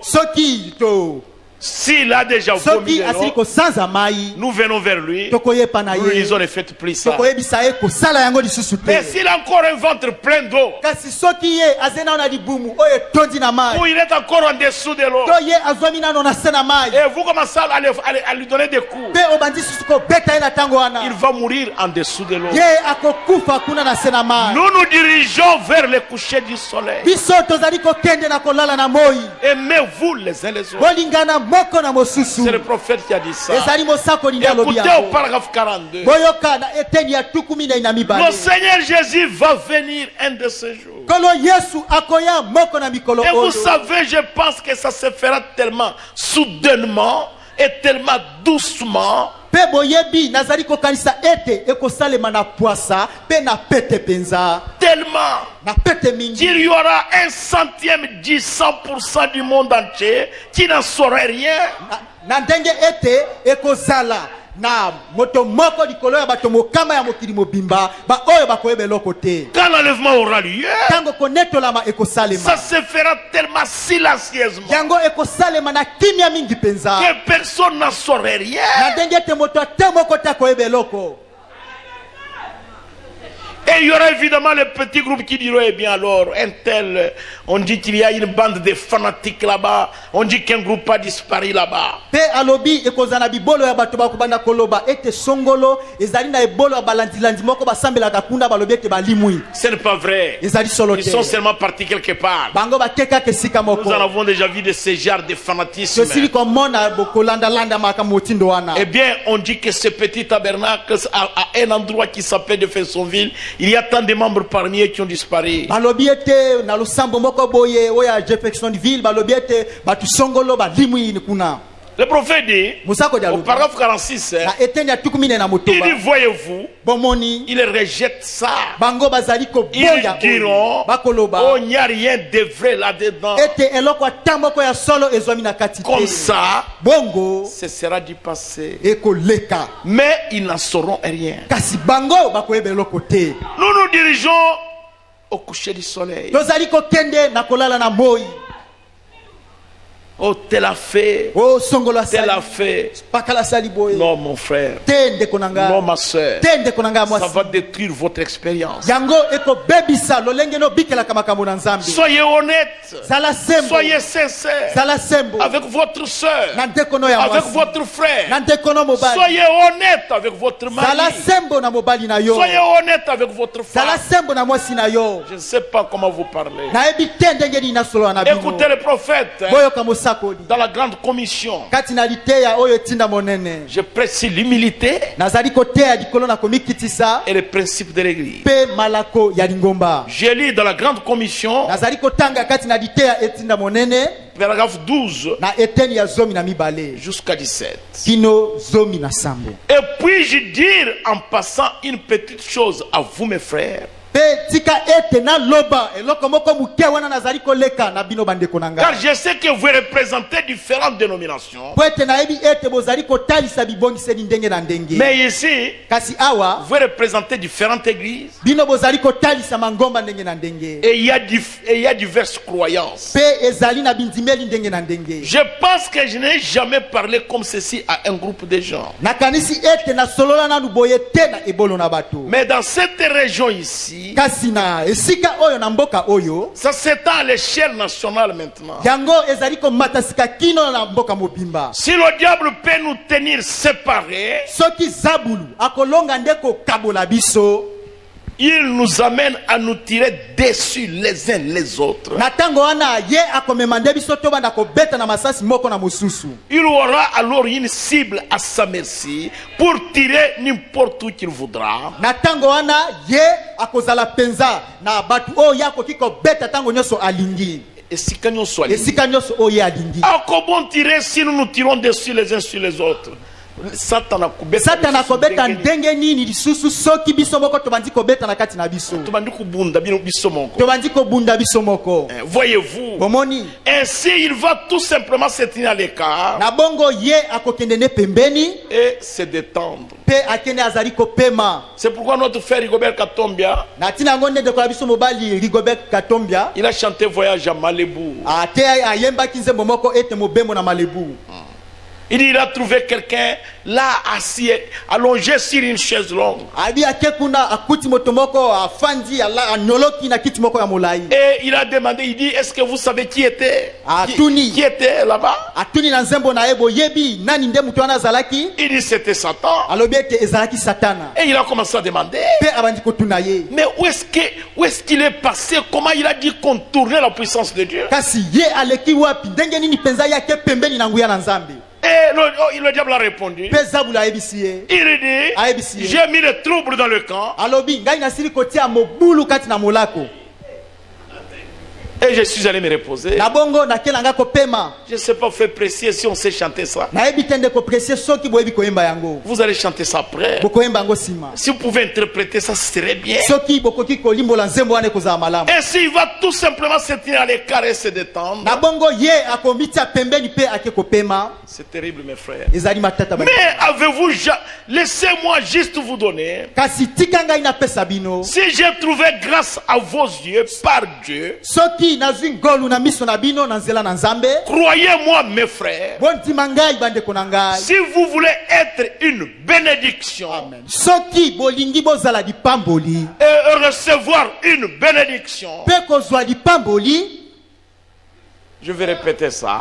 S5: s'il a déjà vomi de l'eau, nous venons vers lui. Nous lui disons ne faites plus ça. Mais s'il a encore un ventre plein d'eau, ou il est encore en dessous de l'eau, et vous commencez à lui donner des coups, il va mourir en dessous de l'eau. Nous nous dirigeons vers le coucher du soleil. Aimez-vous les uns les autres. C'est le prophète qui a dit ça. Écoutez au paragraphe 42. Le Seigneur Jésus va venir un de ces jours. Et vous savez, je pense que ça se fera tellement soudainement et tellement doucement. Tellement qu'il y aura 1/100 du 100% du monde entier qui n'en saurait rien.
S7: Na moto moko likolo ya bato mokama ya mokili mobimba ba oyo bakoyeba eloko te.
S5: Quand l'enlèvement aura lieu,
S7: tango konetolama ekosalema,
S5: ça se fera tellement silencieusement
S7: yango ekosalema na kimia mingi penza
S5: que personne n'en saurait rien.
S7: Na ndenge te moto te moko ta koyeba eloko.
S5: Et il y aura évidemment le petit groupe qui diront, eh bien alors, un tel, on dit qu'il y a une bande de fanatiques là-bas, on dit qu'un groupe a disparu là-bas. Ce n'est pas vrai. Ils sont seulement partis quelque part. Nous en avons déjà vu de ce genre de fanatisme. Eh bien, on dit que ce petit tabernacle a un endroit qui s'appelle Jeffersonville. Il y a tant de membres parmi eux qui ont disparu. Le prophète dit,
S7: Musako dia
S5: au
S7: lobi.
S5: paragraphe 46,
S7: Na eteni ya tukumine na
S5: il
S7: motoba.
S5: dit, voyez-vous,
S7: Bomoni.
S5: ils rejettent ça.
S7: Bango bazali ko
S5: Ils
S7: boya.
S5: diront,
S7: Bakoloba.
S5: oh, il n'y a rien de vrai là-dedans.
S7: Ete eloko atamboko ya solo ezwami na kati te.
S5: Comme ça,
S7: Bongo.
S5: ce sera du passé.
S7: Eko leka.
S5: Mais ils n'en sauront rien.
S7: Kasi bango bakoyeba eloko te.
S5: Nous nous dirigeons au coucher du soleil.
S7: Tozali ko kende na kolala na moi.
S5: Oh, tel a fait.
S7: Oh songolo
S5: Tel a
S7: asali.
S5: fait.
S7: Pakala sali boye.
S5: Non, mon frère.
S7: Tende konanga.
S5: Non, ma soeur.
S7: Tende konanga
S5: Ça
S7: mwasi.
S5: va détruire votre expérience.
S7: Yango eko bebisa lolenge no bikela kama makambo na Nzambe.
S5: Soyez honnête.
S7: Zala sembo.
S5: Soyez sincère.
S7: Zala sembo.
S5: Avec votre soeur.
S7: Na ndekono ya
S5: Avec
S7: mwasi.
S5: votre frère.
S7: Na ndekono mobali.
S5: Soyez honnête avec votre
S7: Zala
S5: mari.
S7: sembo na mobali na yo.
S5: Soyez honnête avec votre
S7: Zala
S5: femme.
S7: sembo na mwasi na yo.
S5: Je ne sais pas comment vous parlez.
S7: Na ebi tende ngeni na solo na bino.
S5: Écoutez le prophète.
S7: Boyo kamosakoli.
S5: Dans la grande commission,
S7: Kati na liteya oyo tinda monene.
S5: je précise l'humilité
S7: Nazali koteya likolo na komikitisa.
S5: et les principes de l'église.
S7: Pe malako ya lingomba.
S5: Je lis dans la grande commission,
S7: Nazali kotanga kati na liteya etinda monene.
S5: paragraphe 12
S7: Na eteni ya zomi na mibale.
S5: jusqu'à 17.
S7: Kino zomi na sambo.
S5: Et puis-je dire en passant une petite chose à vous, mes frères,
S7: Pe tika ete na loba eloko moko muke wana nazali koleka na bino bandeko na
S5: car
S7: ngai.
S5: je sais que vous représentez différentes dénominations.
S7: Po ete na ebi ete bozali kotalisa bibongiseli ndenge na ndenge.
S5: Mais ici,
S7: Kasi awa
S5: vous représentez différentes églises
S7: bino bozali kotalisa mangomba ndenge na ndenge.
S5: et il y a diverses croyances.
S7: Pe ezali na bindimeli ndenge na ndenge.
S5: Je pense que je n'ai jamais parlé comme ceci à un groupe de gens.
S7: Nakanisi ete na solola nanu boye te na ebolo na bato.
S5: Mais dans cette région ici,
S7: Kasi na esika oyo na mboka oyo
S5: ça s'étend à l'échelle nationale maintenant.
S7: yango ezali komatasika kino na mboka mobimba.
S5: Si le diable peut nous tenir séparés,
S7: Soki zabulu akolonga ndeko kabola biso.
S5: il nous amène à nous tirer dessus les uns les autres.
S7: Na tango wana ye akomema nde biso to banda kobeta na masasi moko na mosusu.
S5: Il aura alors une cible à sa merci pour tirer n'importe où qu'il voudra.
S7: Na tango wana ye akozala penza na batu oyo akoki kobeta tango nyonso alingi.
S5: Et si quand on soit libres,
S7: Esika nyonso oyo ye alingi.
S5: comment tirer si nous nous tirons dessus les uns sur les autres? Satana
S7: kobeta ndenge nini lisusu soki biso moko tobandi kobeta na kati na biso. Tobandi kobunda biso moko.
S5: Voyez-vous,
S7: bomoni.
S5: Ainsi il va tout simplement se tenir à l'écart
S7: na bongo ye akokende ne pembeni
S5: et se détendre.
S7: Pe akende azali kopema.
S5: C'est pourquoi notre frère Rigobert Katombia,
S7: na tina ngonde de kola biso mobali Rigobert Katombia,
S5: il a chanté Voyage à Malibu.
S7: Ate ayemba kinzembo moko ete mobembo na Malibu.
S5: Il a trouvé quelqu'un là assis, allongé sur une chaise longue.
S7: Abi akekuna akuti motomoko afandi ala anoloki na kiti moko ya molai.
S5: Et il a demandé, il dit, est-ce que vous savez qui était? Qui était là-bas?
S7: Atuni na nzembo na ebo yebi nani nde mutu wana zalaki?
S5: Il dit c'était Satan.
S7: Alobi ete ezalaki Satana.
S5: Et il a commencé à demander.
S7: Pe abandi kotuna ye.
S5: Mais où est-ce qu'il est passé? Comment il a dit contourner la puissance de Dieu?
S7: Kasi ye aleki wapi? Ndenge nini penza yake pembeni na nguya na Nzambe?
S5: Et le diable a répondu. Il dit, j'ai mis le trouble dans le camp. Et je suis allé me reposer. Je ne sais pas faire préciser si on sait chanter ça. Vous allez chanter ça après. Si vous pouvez interpréter ça, ce serait bien. Et s'il va tout simplement se tenir à l'écart et se détendre. C'est terrible, mes frères. Mais avez-vous... Laissez-moi juste vous donner. Si j'ai trouvé grâce à vos yeux par Dieu, croyez-moi, mes frères, si vous voulez être une bénédiction et recevoir une bénédiction, je vais répéter ça.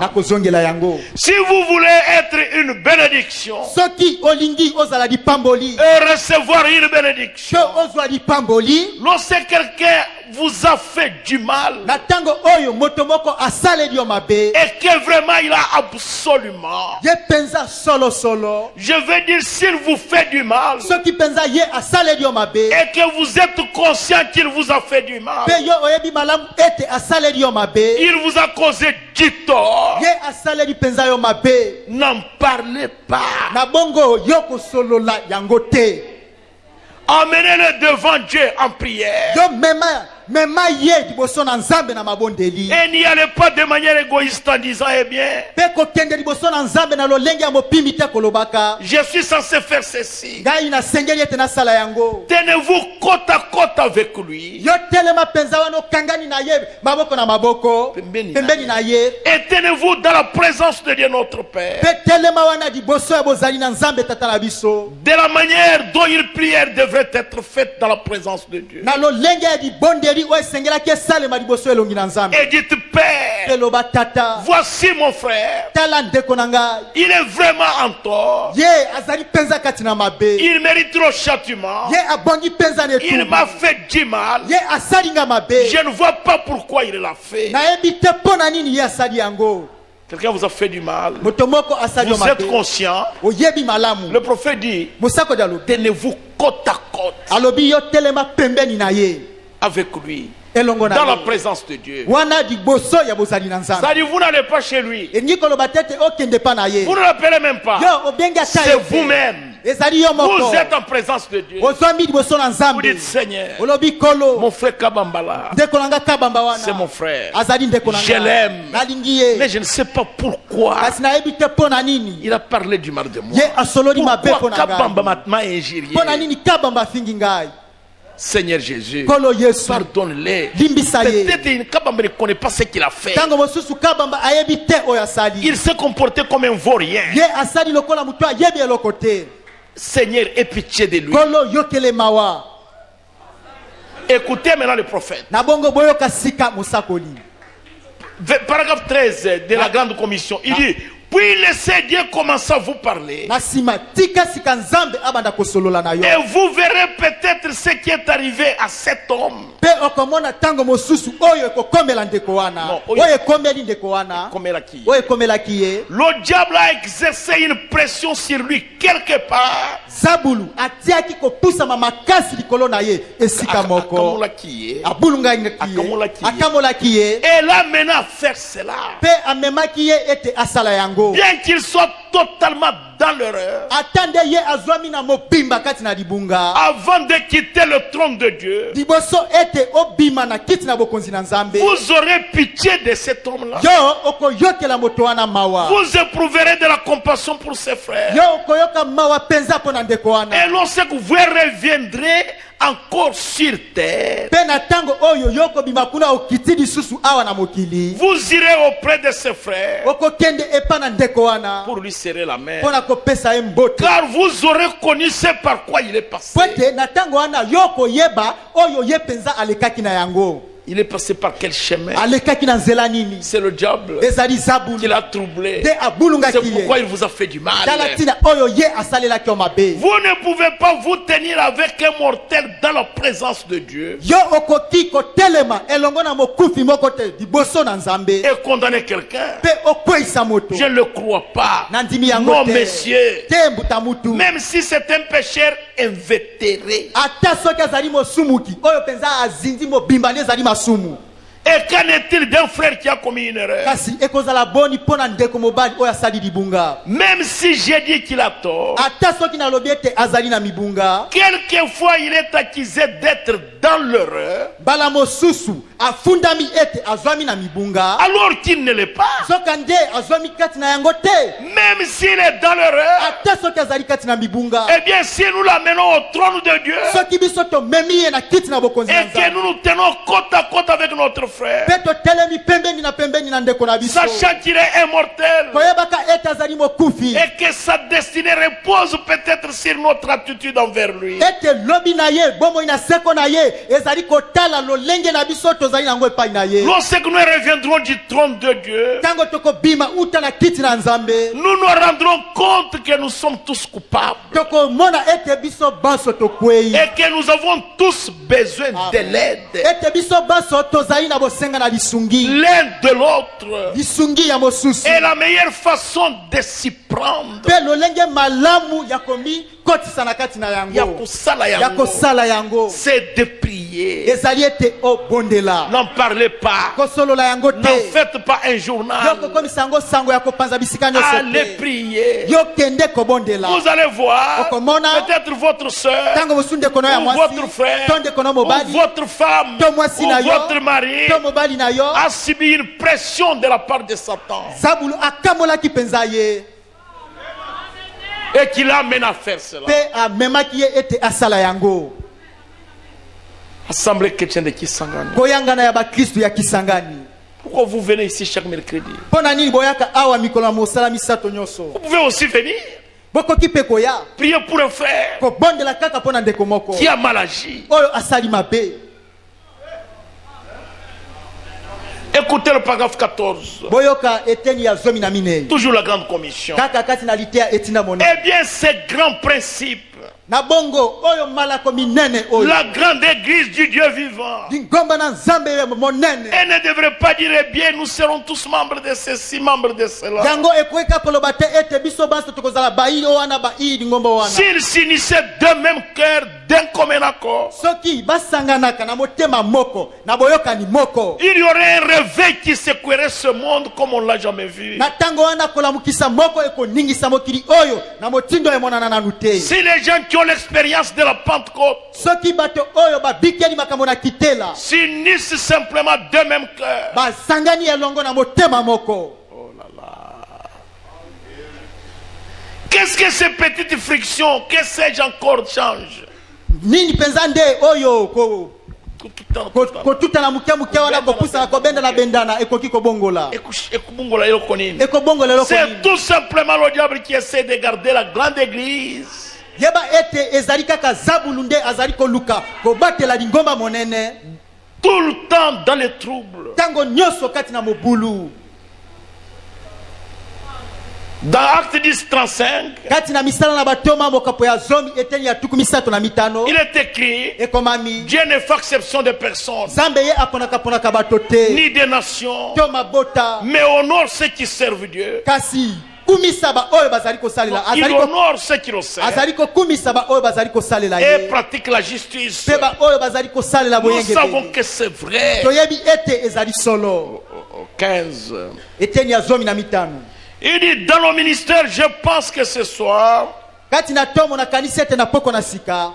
S5: Si vous voulez être une bénédiction et recevoir une bénédiction, lorsque quelqu'un vous a fait du mal
S7: na tango oyo moto moko asaleli yo mabe
S5: et que vraiment il a absolument,
S7: ye penza solo solo
S5: je veux dire s'il vous fait du mal
S7: soki penza ye asaleli yo mabe
S5: et que vous êtes conscient qu'il vous a fait du mal,
S7: pe yo oyebi malamu ete asaleli yo mabe
S5: il vous a causé du tort,
S7: ye asaleli penza yo mabe
S5: n'en parlez pas.
S7: na bongo yo kosolola yango te.
S5: Emmenez-le devant Dieu en prière.
S7: Yo mema ye liboso na nzambe na mabondeli
S5: Et n'y allez pas de manière égoïste en disant eh bien
S7: pe kokende liboso na nzambe na lolenge ya mopimi te kolobaka
S5: je suis censé faire ceci.
S7: ngai nasengeli ete nasala yango.
S5: Tenez-vous côte à côte avec lui
S7: Yo telema penza wana okangani na ye maboko na maboko pembeni na ye
S5: et tenez-vous dans la présence de Dieu notre Père.
S7: pe telema wana liboso ya bozali na nzambe tata na biso
S5: De la manière dont une prière devrait être faite dans la présence de Dieu.
S7: na lolenge ya libondeli oyo esengelaki esalema liboso elongi na nzambe.
S5: Et dites Père,
S7: Eloba tata
S5: voici mon frère,
S7: tala ndeko na ngai
S5: il est vraiment en tort,
S7: ye azali penza kati na mabe
S5: il mérite le châtiment,
S7: ye abongi penza na
S5: il
S7: etumbu
S5: m'a fait du mal,
S7: ye asali nga mabe
S5: je ne vois pas pourquoi il l'a fait.
S7: nayebi te mpo na nini ye asali yango.
S5: Quelqu'un vous a fait du mal,
S7: moto moko asali yo
S5: vous êtes
S7: mabe
S5: conscient.
S7: oyebi malamu.
S5: Le prophète dit
S7: mosakoli alobi
S5: tenez-vous côte à côte
S7: alobi yo telema pembeni na ye
S5: avec lui
S7: elongo na
S5: dans la
S7: ye
S5: présence de Dieu.
S7: wana liboso ya bozali na nzambe.
S5: Ça dit vous n'allez pas chez lui,
S7: elingi koloba te ete okende pa na ye
S5: vous ne l'appelez même pas,
S7: yo obengi ata
S5: c'est
S7: ye te.
S5: vous-même.
S7: ezali yo moko
S5: Vous êtes en présence de Dieu.
S7: ozwami liboso na
S5: Vous
S7: nzambe
S5: dites Seigneur,
S7: olobi kolo
S5: mon frère Kabambala,
S7: ndeko na nga kabamba
S5: c'est mon
S7: wana
S5: frère,
S7: azali ndeko na
S5: je
S7: nga
S5: l'aime,
S7: nalingi
S5: mais
S7: ye
S5: je ne sais pas pourquoi
S7: kasi nayebi te mpo na nini
S5: il a parlé du mal de moi.
S7: ye asololi mabe mpo
S5: Pourquoi
S7: na
S5: Kabamba
S7: ngai
S5: m'a injurié?
S7: mpo na nini kabamba afingi ngai.
S5: Seigneur Jésus,
S7: kolo yesu
S5: pardonne-les.
S7: limbisa ye
S5: Peut-être Kabamba ne connaît pas ce qu'il a fait.
S7: ntango mosusu kabamba ayebi te oyo asali
S5: Il s'est comporté comme un vaurien.
S7: ye asali lokola moto ayebi eloko te.
S5: Seigneur, aie pitié de lui.
S7: kolo yokele mawa
S5: Écoutez maintenant le prophète.
S7: na bongo boyoka sika mosakoli.
S5: Paragraphe 13 de la grande commission. Il dit, puis laissez Dieu commencer à vous parler.
S7: na nsima tika sika nzambe abanda kosolola na yo
S5: Et vous verrez peut-être ce qui est arrivé à cet homme.
S7: mpe okomona ntango mosusu oyo ekokomela ndeko wana
S5: Non, oyo-
S7: oyo ekomeli ndeko wana
S5: Comme elle a qui.
S7: oyo ekomelaki ye.
S5: Le diable a exercé une pression sur lui quelque part.
S7: zabulu atiaki kopusama makasi likolo na ye esika moko
S5: Akamolaki ye.
S7: abulungaki
S5: Akamolaki
S7: ye
S5: ye.
S7: akamolaki ye
S5: Et là maintenant à faire cela.
S7: mpe amemaki ye ete asala yango
S5: Bien qu'il soit totalement dans l'erreur,
S7: ata nde ye azwami na mobimba kati na libunga
S5: avant de quitter le trône de Dieu,
S7: liboso ete obima na kiti na bokonzi na nzambe
S5: vous aurez pitié de cet homme-là.
S7: yo okoyokela moto wana mawa
S5: Vous éprouverez de la compassion pour ses frères.
S7: yo okoyoka mawa penza mpo na ndeko wana
S5: Et lorsque vous reviendrez encore sur terre,
S7: mpe na ntango oyo yo kobima kuna okiti lisusu awa na mokili
S5: vous irez auprès de ses frères
S7: okokende epa na ndeko wana
S5: pour lui serrer la main.
S7: mpo na kopesa ye mbote
S5: Car vous aurez connu ce par quoi il est passé.
S7: po ete na ntango wana yo koyeba oyo ye mpenza alekaki na yango
S5: Il est passé par quel chemin?
S7: alekaki na nzela nini
S5: C'est le diable
S7: ezali
S5: qui
S7: zabulu
S5: l'a troublé.
S7: nde
S5: C'est
S7: abulungaki
S5: pourquoi
S7: ye
S5: il vous a fait du mal.
S7: tala ntina oyo ye asalelaki yo mabe
S5: Vous ne pouvez pas vous tenir avec un mortel dans la présence de Dieu
S7: yo okoki kotelema elongo na mokufi moko te liboso na nzambe
S5: et condamner quelqu'un.
S7: mpe okweyisa moto
S5: Je ne le crois pas.
S7: na ndimi yango
S5: Non,
S7: te
S5: messieurs.
S7: te mbuta mutu
S5: Même si c'est un pécheur invétéré.
S7: ata soki azali mosumuki oyo mpenza azinzi mobimba nde ezali masumu
S5: Et qu'en est-il d'un frère qui a commis une erreur?
S7: kasi ekozala boni mpo na ndeko mobali oyo asali libunga
S5: Même si j'ai dit qu'il a tort,
S7: ata soki nalobi ete azali na mibunga
S5: quelquefois il est accusé d'être dans l'erreur,
S7: mbala mosusu afundami ete azwami na mibunga
S5: alors qu'il ne l'est pas.
S7: soka nde azwami kati na yango te
S5: Même s'il est dans l'erreur,
S7: ata soki azali kati na mibunga
S5: eh bien si nous l'amenons au trône de Dieu
S7: soki biso tomemi ye na kiti na bokonzi na
S5: et que
S7: nzambe
S5: nous nous tenons côte à côte avec notre frère,
S7: mpe totelemi pembeni na pembeni na ndeko na biso
S5: sachant qu'il est immortel
S7: koyebaka ete azali mokufi
S5: et que sa destinée repose peut-être sur notre attitude envers lui,
S7: ete lobi na ye bomoi na seko na ye ezali kotala lolenge na biso tozali tozali nango epai na ye.
S5: Lorsque nous reviendrons du trône de Dieu,
S7: tango tokobima uta na kiti na nzambe,
S5: nous nous rendrons compte que nous sommes tous coupables
S7: tokomona ete biso banso tokwei
S5: et que nous avons tous besoin de l'aide
S7: ete biso banso tozali na bosenga na lisungi
S5: l'un de l'autre.
S7: lisungi ya mosusu.
S5: Et la meilleure façon de s'y prendre,
S7: Pe lolenge malamu ya komi kotisa na kati na
S5: ya
S7: yango kosala yango
S5: c'est de prier.
S7: ezali ete obondela
S5: N'en parlez pas,
S7: kosolola yango
S5: n'en
S7: te
S5: faites pas un journal.
S7: yokokomisa yango sango ya kopanza bisika nyonso
S5: Allez
S7: te
S5: prier.
S7: yokende kobondela.
S5: Vous allez voir,
S7: Okomona,
S5: peut-être votre soeur,
S7: tango mosusu ndeko no ya
S5: ou
S7: mwasi
S5: votre frère,
S7: to ndeko no
S5: ou
S7: mobali
S5: votre femme,
S7: to mwasi
S5: ou
S7: na yo
S5: votre mari
S7: to mobali na yo
S5: a subi une pression de la part de Satan
S7: zabulu akamolaki mpenza ye
S5: et qui l'amène à faire cela.
S7: mpe amemaki ye ete asala yango.
S5: Assemblée chrétienne de Kisangani.
S7: koyangana ya bakristu ya Kisangani.
S5: Pourquoi vous venez ici chaque mercredi?
S7: mpo na nini boyaka awa mikolo ya mosala misato nyonso?
S5: Vous pouvez aussi venir
S7: bokoki mpe koya
S5: prier pour un frère
S7: kobondela kaka mpo na ndeko moko
S5: qui a mal agi.
S7: oyo asali mabe.
S5: Écoutez le paragraphe 14.
S7: boyoka eteni ya 14
S5: Toujours la grande commission.
S7: kaka kati na lite ya etina monene.
S5: Eh bien, ces grands principes,
S7: na bongo oyo malako minene oyo
S5: la grande église du Dieu vivant,
S7: lingomba na nzambe monene
S5: elle ne devrait pas dire, eh bien, nous serons tous membres de ceci, membres de cela.
S7: yango ekoyeka koloba te ete biso banso tokozala baili oyo wana baili lingomba wana.
S5: S'ils s'unissaient d'un même cœur, d'un commun accord,
S7: soki basanganaka na motema moko na boyokani moko,
S5: il y aurait un réveil qui secouerait ce monde comme on l'a jamais vu.
S7: na tango wana kolamukisa moko ekoningisa mokili oyo na motindo emonana nanu te.
S5: Si les gens qui ont l'expérience de la Pentecôte
S7: soki bato oyo babikeli makambo na kitela
S5: s'unissent simplement d'un même cœur,
S7: basangani elongo na motema moko,
S5: qu'est-ce que ces petites frictions, que sais-je encore changent?
S7: nini mpenza nde oyo
S5: Tout le temps.
S7: kotutana muke muke wana kopusana kobendana bendana ekoki kobongola ekobongola eloko
S5: C'est
S7: nini?
S5: tout simplement le diable qui essaie de garder la grande église
S7: yeba ete ezali kaka zabulu nde azali koluka kobatela lingomba monene
S5: tout le temps dans les troubles.
S7: tango nyonso kati na mobulu.
S5: Dans Acte 10:35,
S7: kati na misala na batoma mokapo ya zomi eteni ya tuku misato na mitano
S5: il est écrit,
S7: ekomami
S5: Dieu ne fait exception de personne,
S7: nzambe ye aponaka bato te
S5: ni des nations,
S7: to mabota,
S5: mais honore ceux qui servent Dieu.
S7: kasi kumisa ba oyo bazali kosalela
S5: Il honore ceux qui le servent
S7: azali kokumisa ba oyo bazali kosalela
S5: et
S7: ye
S5: pratique la justice.
S7: mpe ba oyo bazali kosalela
S5: Nous savons
S7: boyenge
S5: que c'est vrai.
S7: toyebi ete ezali solo.
S5: Au 15.
S7: eteni ya zomi na mitano
S5: Il dit, dans le ministère, je pense que ce soir,
S7: kati na tomo na kanisa ete na poko na sika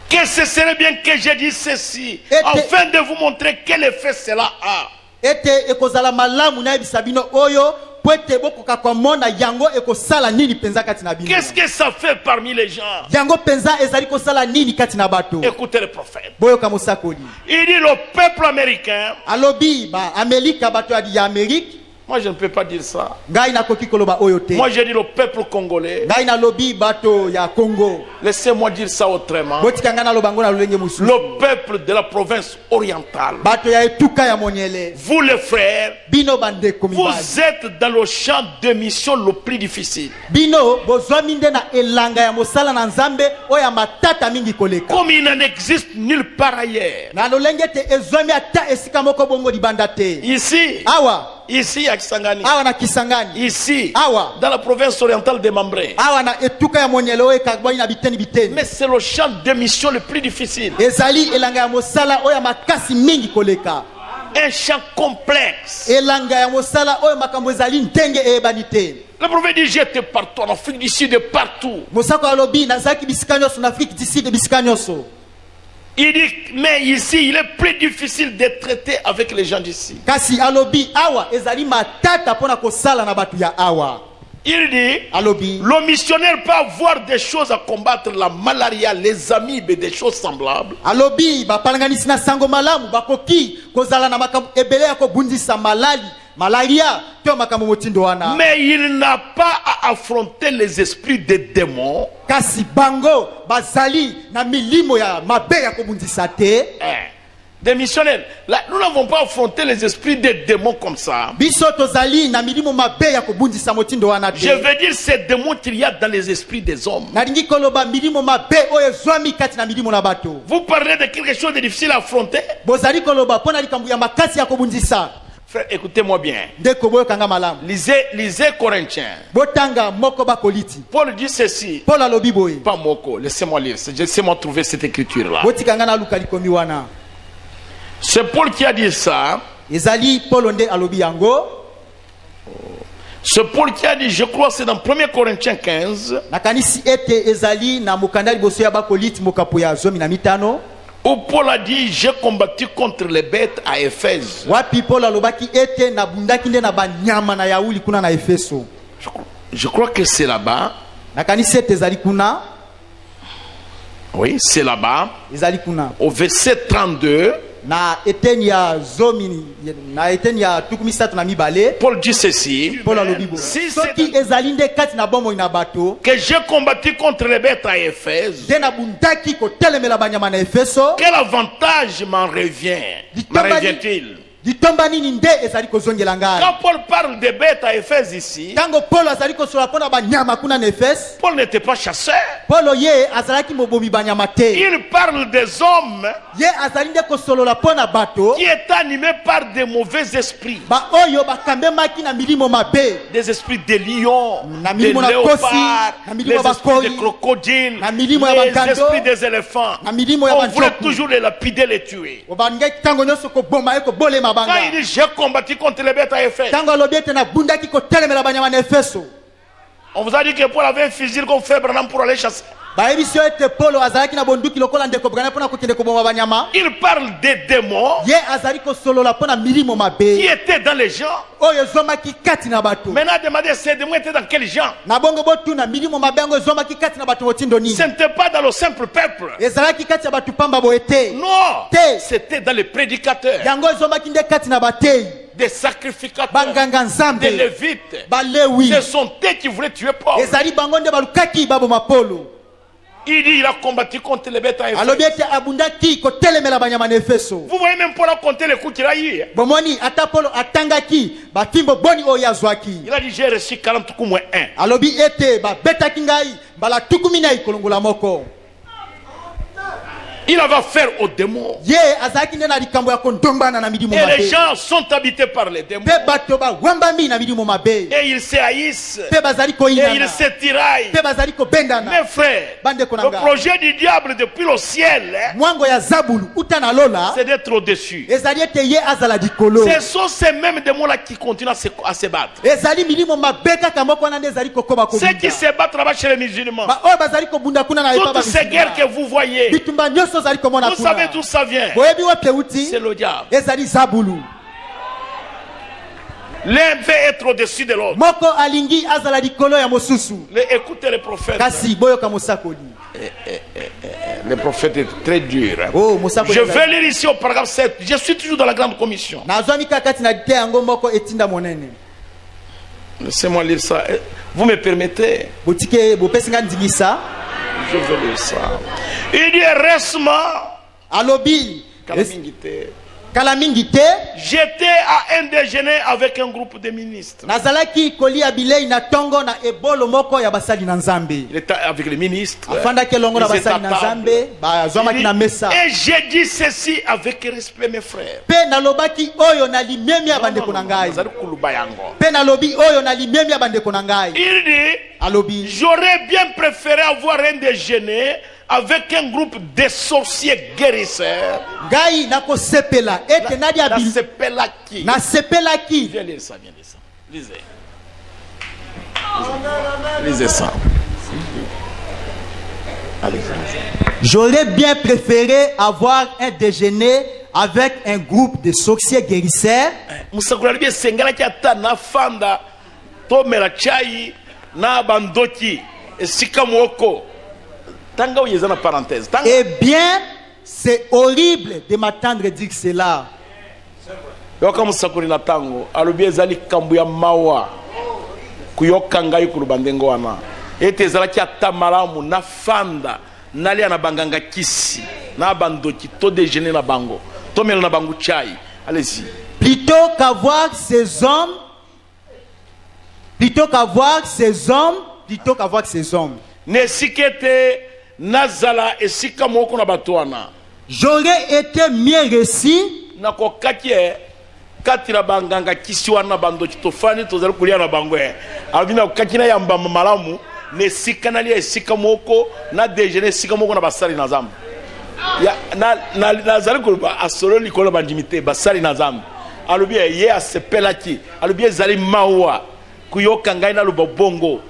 S5: que ce serait bien que je dise ceci,
S7: Et-
S5: afin de vous montrer quel effet cela a.
S7: ete ekozala malamu nayebisa bino oyo po ete bokoka komona yango ekosala nini mpenza kati na bino.
S5: Qu'est-ce que ça fait parmi les gens?
S7: yango mpenza ezali kosala nini kati na bato.
S5: Écoutez le prophète.
S7: boyoka mosakoli
S5: Il dit, le peuple américain,
S7: alobi ba amerika bato ya amerike
S5: moi je ne peux pas dire ça.
S7: ngai nakoki koloba oyo te.
S5: Moi je dis le peuple congolais.
S7: ngai nalobi bato ya Congo.
S5: Laissez-moi dire ça autrement.
S7: botika ngai naloba ngo na lolenge mosusu.
S5: Le peuple de la province orientale.
S7: bato ya etuka ya monyele.
S5: Vous les frères,
S7: bino bandeko mibali.
S5: vous êtes dans le champ de mission le plus difficile.
S7: bino bozwami nde na elanga ya mosala na nzambe oyo ya matata mingi koleka.
S5: Comme il n'en existe nulle part ailleurs.
S7: na lolenge te ezwami ata esika moko bongo libanda te.
S5: Ici,
S7: ici
S5: à Kisangani.
S7: awa na Kisangani.
S5: Ici,
S7: awa
S5: dans la province orientale de Mambré.
S7: awa na etuka ya monyele oyo ekabwani na biteni biteni.
S5: Mais c'est le champ de mission le plus difficile.
S7: ezali elanga ya mosala oyo ya makasi mingi koleka.
S5: Un champ complexe.
S7: elanga ya mosala oyo makambo ezali ndenge eyebani te.
S5: Le prophète dit, j'étais partout, en Afrique du Sud et partout.
S7: mosako alobi nazalaki bisika nyonso na Afrique du Sud bisika nyonso.
S5: Il dit, mais ici, il est plus difficile de traiter avec les gens d'ici.
S7: kasi alobi awa ezali matata mpona kosala na bato ya awa.
S5: Il dit,
S7: alobi
S5: le missionnaire peut avoir des choses à combattre, la malaria, les amibes et des choses semblables.
S7: alobi bapalanganisi na sango malamu bakoki kozala na makambo ebele ya kobundisa malaria to makambo motindo wana.
S5: Mais il n'a pas à affronter les esprits des démons.
S7: kasi bango bazali na milimo ya mabe ya kobundisa te.
S5: des missionnaires. Là, nous n'avons pas affronté les esprits des démons comme ça.
S7: Je
S5: veux dire ces démons qu'il y a dans les esprits des hommes. Vous parlez de quelque chose de difficile à affronter. Frère, écoutez-moi bien. Lisez Corinthiens. Paul dit ceci. Pas Moko, laissez-moi lire. Laissez-moi trouver cette écriture-là. C'est Paul qui a dit ça. C'est Paul qui a dit, je crois que c'est dans 1 Corinthiens 15. Où Paul a dit, j'ai combattu contre les bêtes à Éphèse. Je crois que c'est là-bas. Oui, c'est là-bas. Au verset 32. Paul dit ceci. Si c'est que j'ai combattu contre les bêtes à Éphèse, quel avantage m'en revient-il? Quand Paul parle des bêtes à Éphèse ici, Paul n'était pas chasseur. Il parle des hommes qui étaient animés par des mauvais esprits. Des esprits de lions, des léopards, les esprits des crocodiles, les esprits des éléphants. On voulait toujours les lapider, les tuer. Quand il dit j'ai combattu contre les bêtes à Éphèse, on vous a dit que Paul avait un fusil qu'on fait pour aller chasser. Il parle des démons qui étaient dans les gens. Maintenant, demandez ces démons étaient dans quels gens? Ce n'était pas dans le simple peuple. Non, c'était dans les prédicateurs, des sacrificateurs, des lévites. Ce sont eux qui voulaient tuer Paul. Il dit il a combattu contre les bêtes à Éphèse. Vous voyez même Paul a compté les coups qu'il a eu. Il a dit j'ai reçu 40 coups moins 1. Il va faire aux démons. Et les gens sont habités par les démons. Et ils se haïssent. Et ils se tiraillent. Mes frères, le projet du diable depuis le ciel, c'est d'être au-dessus. Ce sont ces mêmes démons-là qui continuent à se battre. Ceux qui se battent là-bas chez les musulmans. Toutes ces guerres que vous voyez, vous savez d'où ça vient? C'est le diable. L'un veut être au-dessus de l'autre. Écoutez les prophètes. Le prophète est très dur. Je vais lire ici au paragraphe 7. Je suis toujours dans la grande commission. Laissez-moi lire ça. Vous me permettez? Je veux lire ça. Il dit récemment, j'étais à un déjeuner avec un groupe de ministres. Il était avec les ministres. Et j'ai dit ceci avec respect, mes frères. Il dit, j'aurais bien préféré avoir un déjeuner avec un groupe de sorciers guérisseurs. Viens lire ça, lisez. Lisez ça. Allez.
S7: J'aurais bien préféré avoir un déjeuner avec un groupe de sorciers guérisseurs. Eh bien, c'est horrible de m'attendre dire cela.
S5: tomela na bangu chai. Allez-y.
S7: Plutôt qu'avoir ces hommes,
S5: Ne sikete nazala esika moko na batoana.
S7: J'aurais été mieux reçu
S5: Na ko kakie katira banganga kisiwana bando chitofani tozali kulia na bangwe. Alvina kakina yamba malamu ne sikana lia esika moko na déjeuner esika moko na basali na zambe. Ya na zali kulba asolo likolo bandimite basali na zambe. Alobi ye asepelaki. Alobi zali mawa kuyoka ngai na lubongo.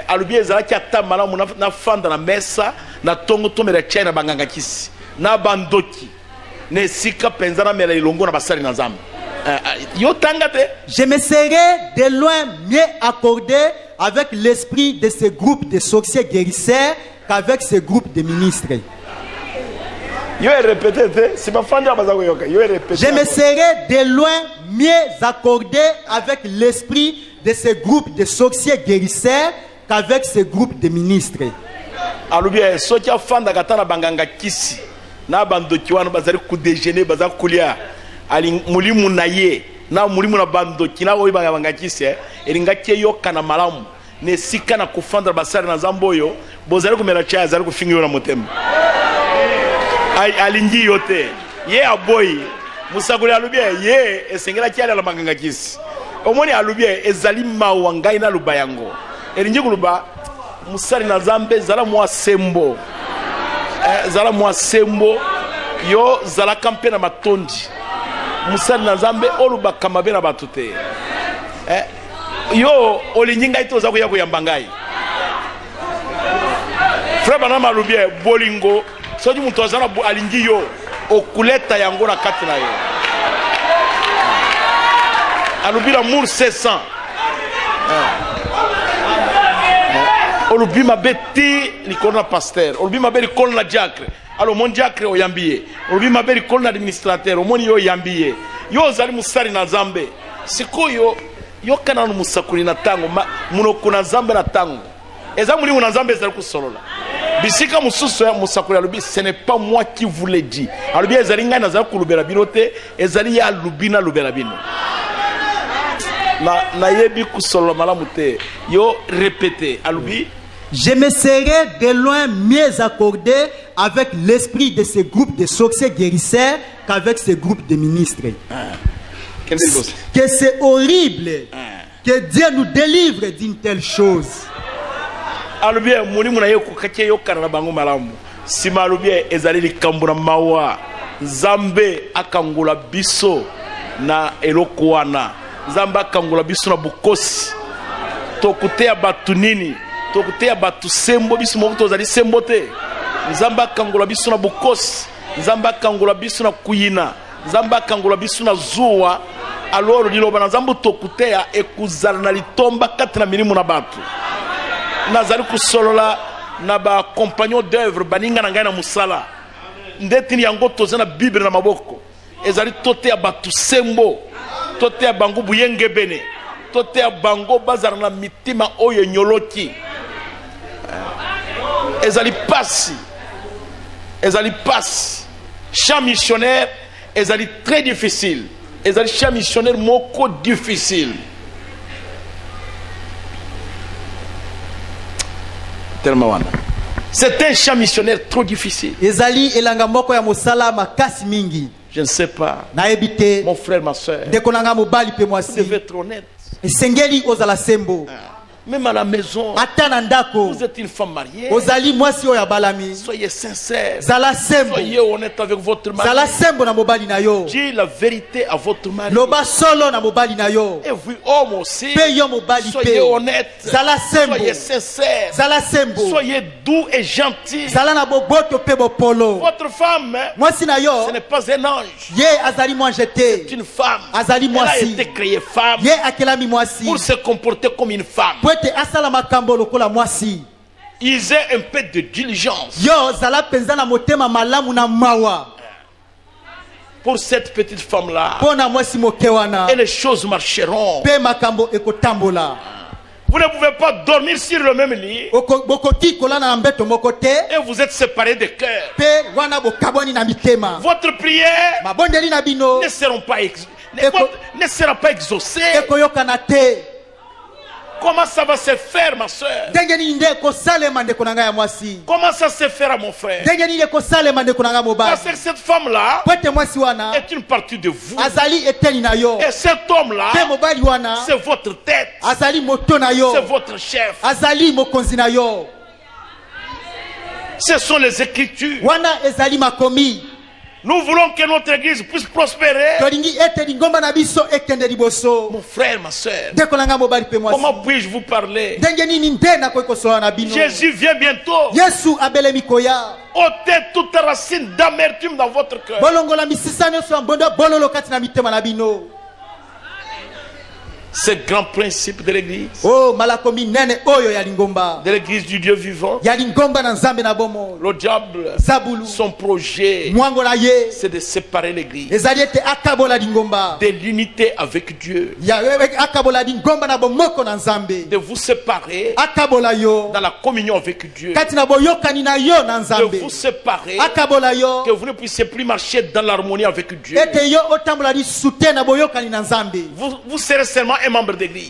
S5: Alobi zalaki ata malamu na fanda na mesa na tongo tomera china banganga kisi. Na bandoki ne sika penzana mela ilongo na basali na zambe. Yo tangate.
S7: Je me serais de loin mieux accordé avec l'esprit de ce groupe de sorciers guérisseurs qu'avec ce groupe de ministres.
S5: Yo répété, c'est pas fan de bazako yoka. Yo répété.
S7: Je me serais de loin mieux accordé avec l'esprit de ce groupe de sorciers guérisseurs qu'avec ce groupe de ministres.
S5: Alubia sokia fanda katana banganga kisi na bandoki wana bazali ku déjeuner bazali kulia ali mulimu na ye na mulimu na bandoki na oyi banganga kisi elinga keyoka na malamu ne sika na kufanda basari na zamboyo bozali kumela chaya azali kufinga na motema alingi yote ye aboyi musakuli alubia ye esengela kyala la banganga kisi omoni alubia ezali mawa ngai na lubayango elingi kuluba musali na zambe zala mwa sembo zala mwa sembo yo zala kampe na matondi musali na zambe oluba kamabe na batute yo olinyinga ito za kuya kuyamba ngai frère na malubie bolingo soji muntu azana alingi yo okuleta yango na kati na yo alubira mur 600 olubima beti likolo na pasteur olubima beti likolo na diacre alors mon diacre oyambiye olubima beti likolo na administrateur omoni yo yambiye yo zali musali na zambe sikoyo yo kana musakuli na tango munoko na zambe na tango eza muri na zambe zali kusolola bisika mususu ya musakuli alubi ce n'est pas moi qui vous le dis alubi ezali ngai na zali kulubera binote ezali ya lubina lubera bino na yebi kusolola malamu te yo répéter alubi.
S7: Je me serais de loin mieux accordé avec l'esprit de ce groupe de sorciers guérisseurs qu'avec ce groupe de ministres. Que c'est horrible que Dieu nous délivre d'une telle chose.
S5: Alubie mulimu na yeko kake yokana na bango malamu sima alubie ezali likambo na mawa Zambe akangula biso na eloko wana Zambe akangula biso na bukosi tokutea batu nini tokutea batu sembo biso moko tozali sembo te Zambe akangula biso na bukosi Zambe akangula biso na kuyina Zambe akangula biso na zuwa aloro liloba na Zambe tokutea ekuzala na litomba kati na milimu na batu nazali kusolola na ba compagnon d'œuvre baninga na ngai na musala ndetini yango toza na bible na maboko ezali tote ya batu sembo tote ya bango buyenge bene tote ya bango bazara na mitima oyo nyoloki ezali pasi champ missionnaire ezali très difficile ezali champ missionnaire moko difficile. C'est un champ missionnaire trop difficile. Je ne sais pas. Mon frère, ma soeur. Vous devez être honnête. Même à la maison, vous êtes une femme mariée. Soyez sincère. Soyez honnête avec votre mari. Dis la vérité à votre mari. Et vous, homme aussi, soyez honnête. Soyez sincère. Soyez doux et gentil. Votre femme, ce n'est pas un ange. C'est une femme. Elle a été créée femme pour se comporter comme une femme. Ils aient un peu de diligence. Pour cette petite femme-là, et les choses marcheront. Vous ne pouvez pas dormir sur le même lit. Et vous êtes séparés de cœur. Votre prière ne sera pas exaucée. Comment ça va se faire, ma soeur? Comment ça se fera, mon frère? Parce que cette femme-là est une partie de vous. Et cet homme-là, c'est votre tête. C'est votre chef. Ce sont les Écritures. Nous voulons que notre église puisse prospérer. Mon frère, ma soeur, comment puis-je vous parler? Jésus vient bientôt. Ôtez toute racine d'amertume dans votre cœur. Ce grand principe de l'église, de l'église du Dieu vivant, le diable, son projet, c'est de séparer l'église de l'unité avec Dieu, de vous séparer dans la communion avec Dieu, de vous séparer que vous ne puissiez plus marcher dans l'harmonie avec Dieu. Vous serez seulement un membre d'église,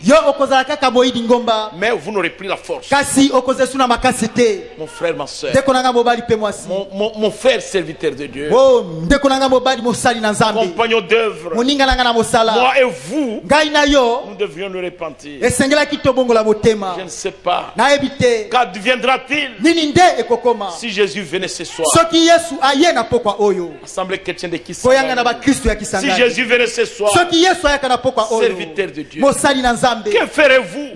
S5: mais vous n'aurez plus la force. Mon frère, ma soeur, mon frère serviteur de Dieu, compagnon d'œuvre, moi et vous, nous devrions nous repentir. Je ne sais pas qu'adviendra-t-il si Jésus venait ce soir. Assemblée chrétienne de Kisangani, si Jésus venait ce soir, serviteur de Dieu, que ferez-vous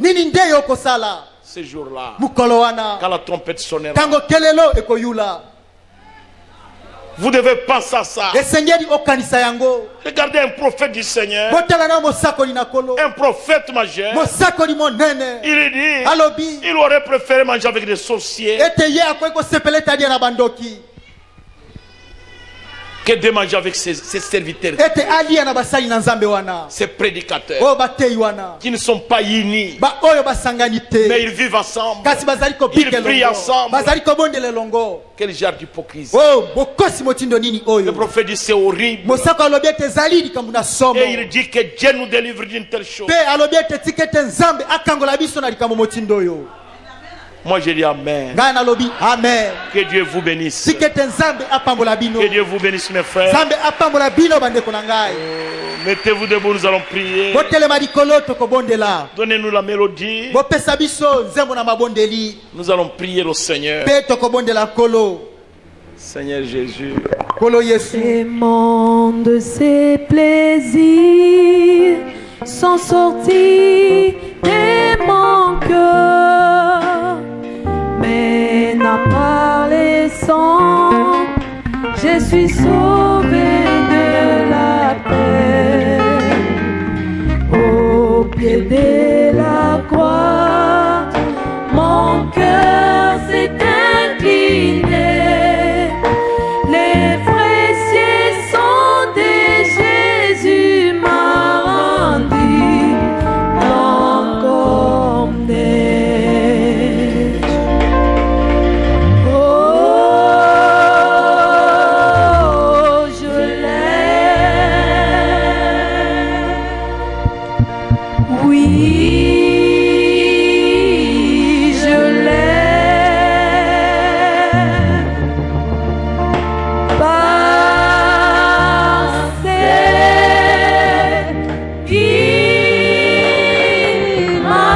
S5: ce jour-là quand la trompette sonnera? Vous devez penser à ça. Regardez un prophète du Seigneur, un prophète majeur. Il dit, il aurait préféré manger avec des sorciers que de manger avec ses serviteurs, ces prédicateurs qui ne sont pas unis, mais ils vivent ensemble, ils prient ensemble. Quel genre d'hypocrisie! Le prophète dit c'est horrible, et il dit que Dieu nous délivre d'une telle chose. Moi je dis Amen. Que Dieu vous bénisse. Que Dieu vous bénisse, mes frères. Mettez-vous debout, nous allons prier. Donnez-nous la mélodie. Nous allons prier le Seigneur. Seigneur Jésus.
S6: Aimant de ses plaisirs sont sortis de mon cœur, mais n'a pas les sangs, je suis sauvé de la terre. Au pied de la croix, mon cœur s'est incliné. Les précieux sang de Jésus m'a rendu blanc comme neige. Oh, je l'aime. Oui, je l'aime. Parce qu'il m'a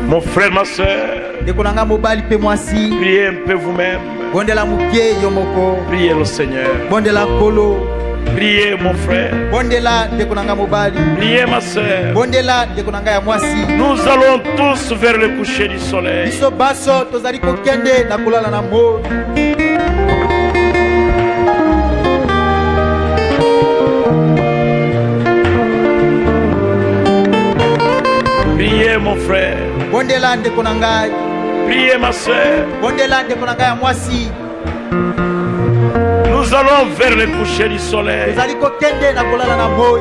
S5: Mon frère, ma soeur,
S7: Dekonanga mobali pe mwasi.
S5: Priez un peu vous-même.
S7: Bondela muke yomoko.
S5: Priez le Seigneur.
S7: Bondela kolo.
S5: Priez mon frère.
S7: Bondela dekonanga mobali.
S5: Priez ma soeur.
S7: Bondela dekonanga ya mwasi.
S5: Nous allons tous vers le coucher du soleil.
S7: Biso baso tozali kokende na kulala na mo.
S5: Priez mon frère.
S7: Bondela dekonanga.
S5: Priez ma soeur.
S7: Bondela dekonanga ya mwasi.
S5: Nous allons vers le coucher du soleil.
S7: Tozali kokende na kulala na moi.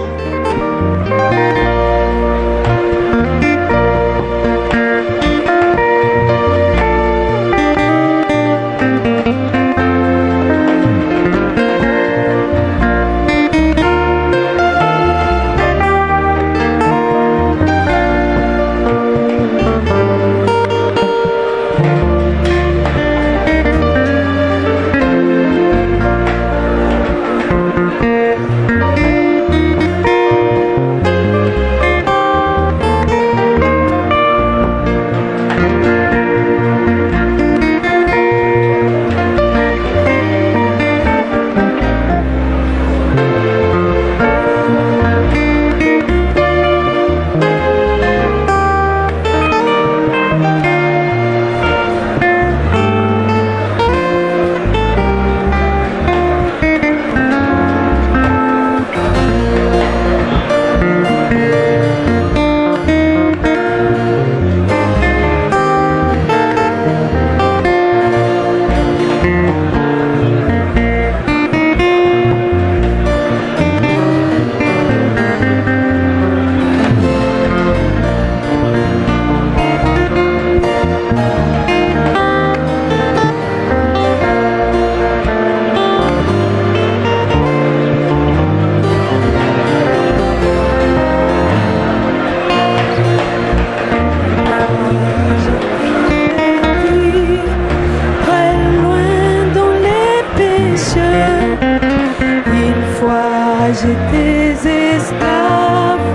S6: J'étais esclave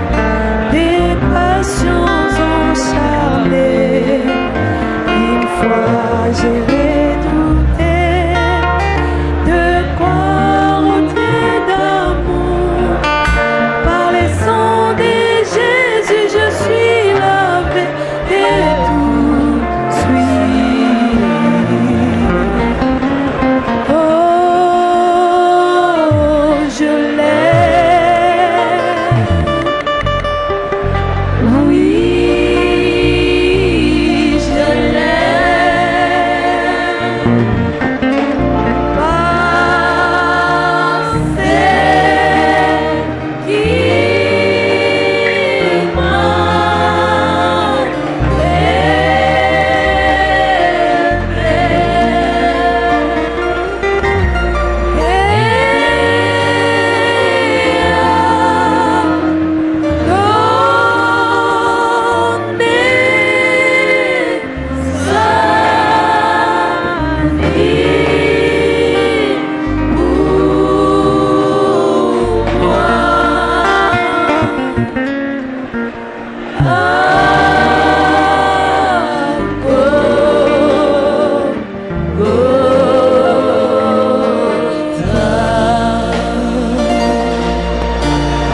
S6: des passions encharnées. Une fois j'ai redouté de croire au Dieu d'amour. Par les sangs de Jésus je suis lavé et tout suit. Oh, je l'aime.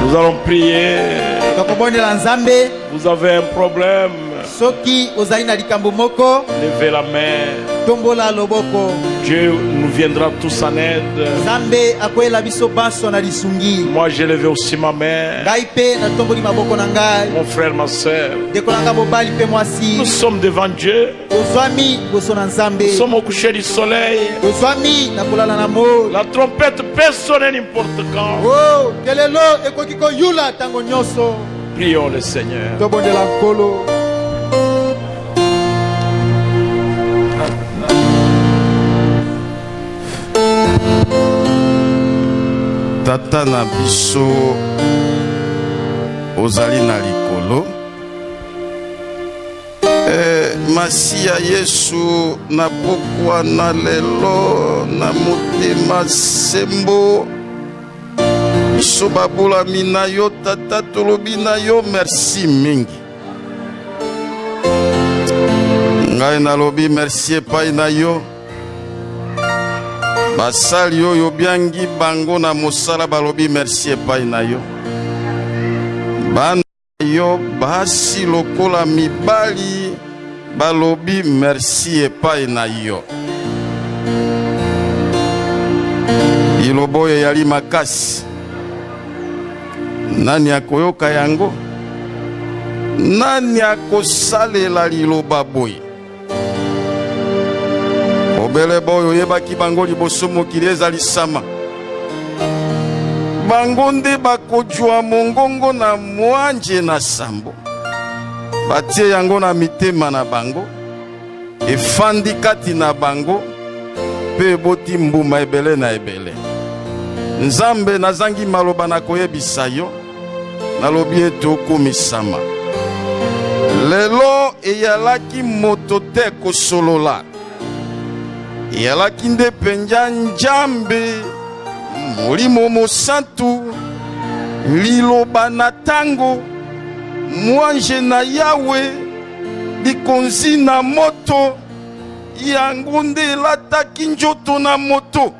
S5: Nous allons prier. Vous avez un problème. Levez la main. Dieu nous viendra tous en aide. Moi j'ai levé aussi ma main. Mon frère, ma soeur. Nous sommes devant Dieu. Nous sommes au coucher du soleil. La trompette peut sonner n'importe quand. Prions le Seigneur.
S8: Tata na biso ozali na likolo masiya Yesu na pokwa na lelo na motema sembo biso babulami na yo tata tolobi na yo merci mingi ngai nalobi merci epai na yo basali oyo biangi bango na mosala balobi merci epai na yo bana yo basi lokola mibali balobi merci epai na yo ilobo yali makasi nani akoyoka yango nani akosalela liloba boye obele boyo yebaki bango liboso mokili ezali sama bango nde bakojwa mongongo na mwanje na sambo batie yango na mitema na bango efandi kati na bango pe eboti mbuma ebele na ebele nzambe nazangi maloba na koyebisa yo nalobi ete okumisama lelo eyalaki moto te kosolola eyalaki nde penza nzambe molimo mosantu liloba na tango mwanje na yawe likonzi na moto yango nde elataki nzoto na moto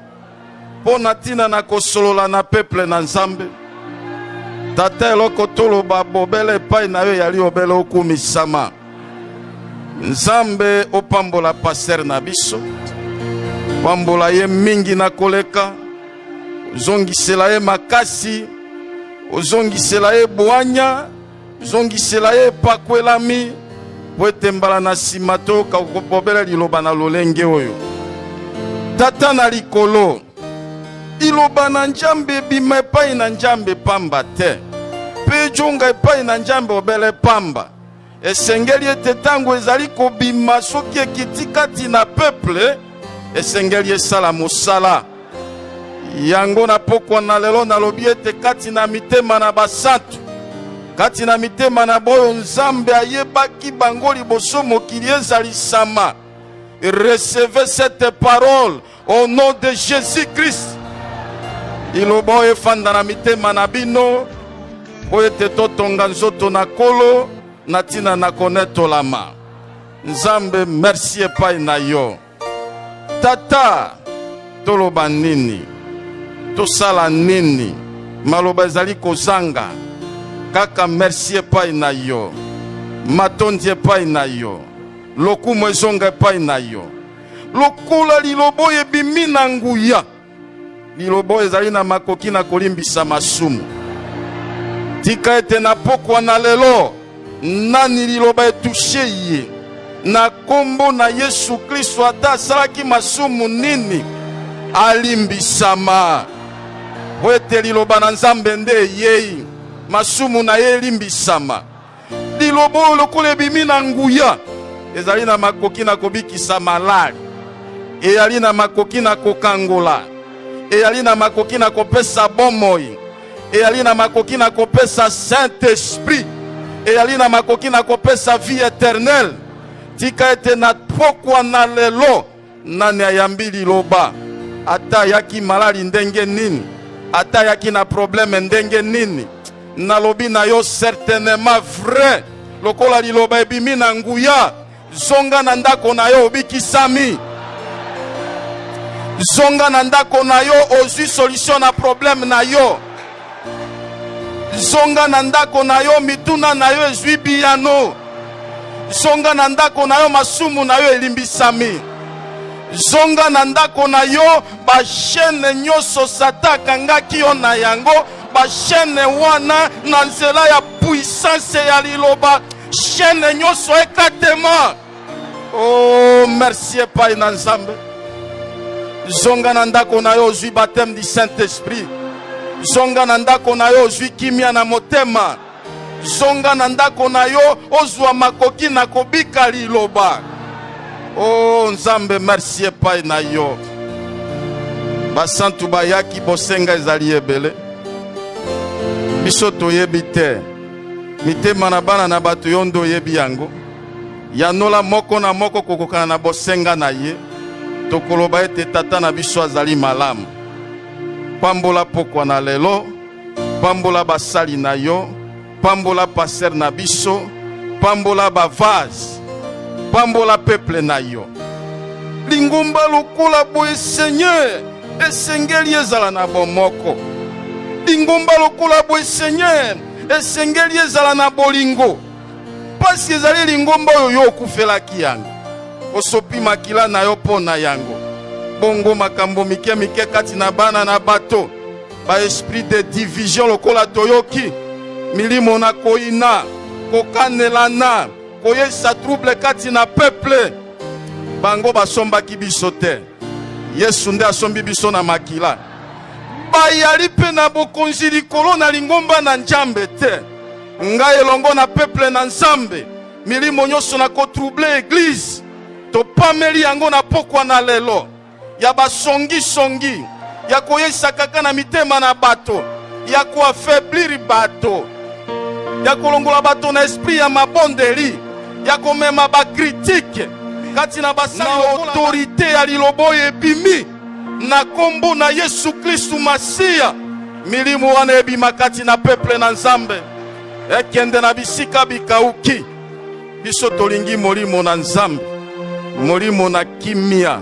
S8: mpo na ntina na kosolola na peple na nzambe tata eloko toloba bobele epai na yo yali obele okumisama nzambe opambola paster na biso pambola ye mingi na koleka ozongisela ye makasi ozongisela ye bwanya ozongisela ye pakwelami po ete mbala na nsima toyoka kobobela liloba na lolenge oyo tata na likolo liloba na nzambe ebima epai na nzambe pamba te mpe jonga epai na nzambe obele pamba esengeli ete ntango ezali kobima soki ekiti kati na peple esengeli esala mosala yango na pokwa na lelo nalobi ete kati na mitema na basantu kati na mitema na boyo nzambe ayebaki bango liboso mokili ezali sama recevez cette parole au nom de Jésus-Christ iloba oyo efanda na mitema na bino po ete totonga nzoto na kolo na ntina na konetolama nzambe merci epai na yo tata toloba nini tosala nini maloba ezali kozanga kaka merci epai na yo matondi epai na yo lokumu ezonga epai na yo lokola liloba oyo ebimi na nguya liloba oyo ezali na makoki na kolimbisa masumu tika ete na pokwa na lelo nani liloba etushe ye na kombo na Yesu Kristo ata asalaki masumu nini alimbisama po ete liloba na nzambe nde eyei masumu na ye elimbisama liloba oyo lokola ebimi na nguya ezali na makoki na kobikisa malali eyali na makoki na kokangola eyali na makoki na kopesa bomoi eyali na makoki na kopesa Saint-Esprit eyali na makoki na kopesa vie éternelle tika ete na pokwa na lelo nani ayambi liloba ata yaki malali ndenge nini ata yaki na problème ndenge nini nalobi na yo certainement vrai lokola liloba ebimi na nguya zonga na ndako na yo obikisami zonga na ndako na yo ozwi solution na problème na yo zonga na ndako na yo mituna na yo ezwi biyano zonga na ndako na yo masumu na yo elimbisami zonga na ndako na yo bashene nyonso sata akangaki yo na yango bashene wana na nzela ya puissance ya liloba shene nyonso ekatema oh merci epai na nzambe zonga na ndako na yo ozwi baptême du Saint-Esprit zonga na ndako na yo ozwi kimia na motema zonga na ndako na yo ozwa makoki na kobika liloba oh nzambe merci epai na yo basantu bayaki bosenga ezali ebele biso toyebi te mitema na bana na bato yo ndo oyebi yango yanola moko na moko kokokana na bosenga na ye tokoloba ete tata na biso azali malamu pambola pokwa na lelo pambola basali na yo pambola paster na biso pambola bavase pambola peuple na yo. Lingomba lokola boye Seigneur, esengeli ezala na bomoko. Lingomba lokola boye Seigneur, esengeli ezala na bolingo. Parce que ezali lingomba oyo okufelaki yango. Osopi makila na yo pona yango. Bongo makambo mike mike kati na bana na bato. Ba esprit de division lokola toyoki. Milimo na koina, kokanelana, koyesa trouble kati na peuple. Bango basombaki biso te. Yesu nde asombi biso na makila. Bayali pe na bokonzi likolo na lingomba na Nzambe te. Ngai elongo na peuple na Nzambe. Milimo nyonso na kotrouble église. To pameli yango na pokwa na lelo. Ya basongi songi. Ya koyesa kaka na mitema na bato. Ya ko affaiblir bato. Ya kolongola bato na esprit ya mabondeli. Ya komema ba critique. Kati na basali autorité ya lilobo ebimi. Na kombo na Yesu Kristu Masia. Milimo wana ebima kati na peuple na Nzambe. Ekende na bisika bikauki. Biso tolingi molimo na Nzambe. Molimo na kimia.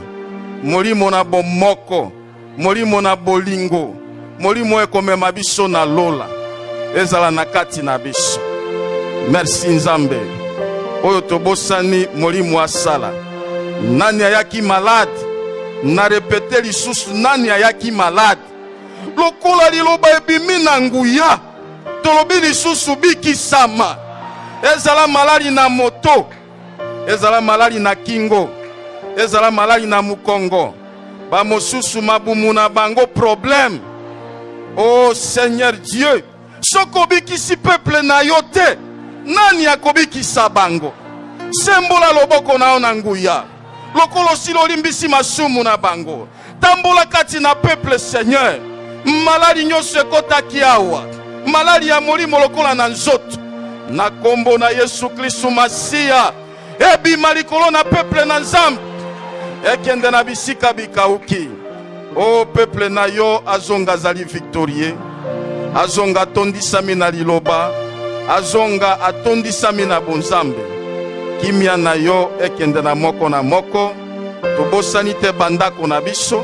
S8: Molimo na bomoko. Molimo na bolingo. Molimo ekomema biso na lola. Ezala na kati na biso. Merci Nzambe. Oyo tobosani molimo asala. Nani ayaki malade? Na repete lisusu nani ayaki malade? Lokola liloba ebimi na nguya. Tolobi lisusu bikisama. Ezala malali na moto. Ezala malali na kingo. Ezala malali na mukongo. Ba mosusu mabumu na bango problème. Oh Seigneur Dieu, soko bikisi peuple na yote, nani akobikisa bango? Sembola loboko na ona nguya. Lokolo silo limbisi masumu na bango. Tambola kati na peuple Seigneur. Malali nyonso ekotaki awa. Malali ya molimo lokola na nzoto. Na kombo na Yesu Kristu Masia. Ebima likolo na peuple na Nzambe. Ekende na bisika bikauki. Oh peuple na yo azonga zali victorieux. Azonga tondisami na liloba. Azonga atondisami na bonzambe. Kimia na yo ekende na moko. Tobosani te bandako na biso.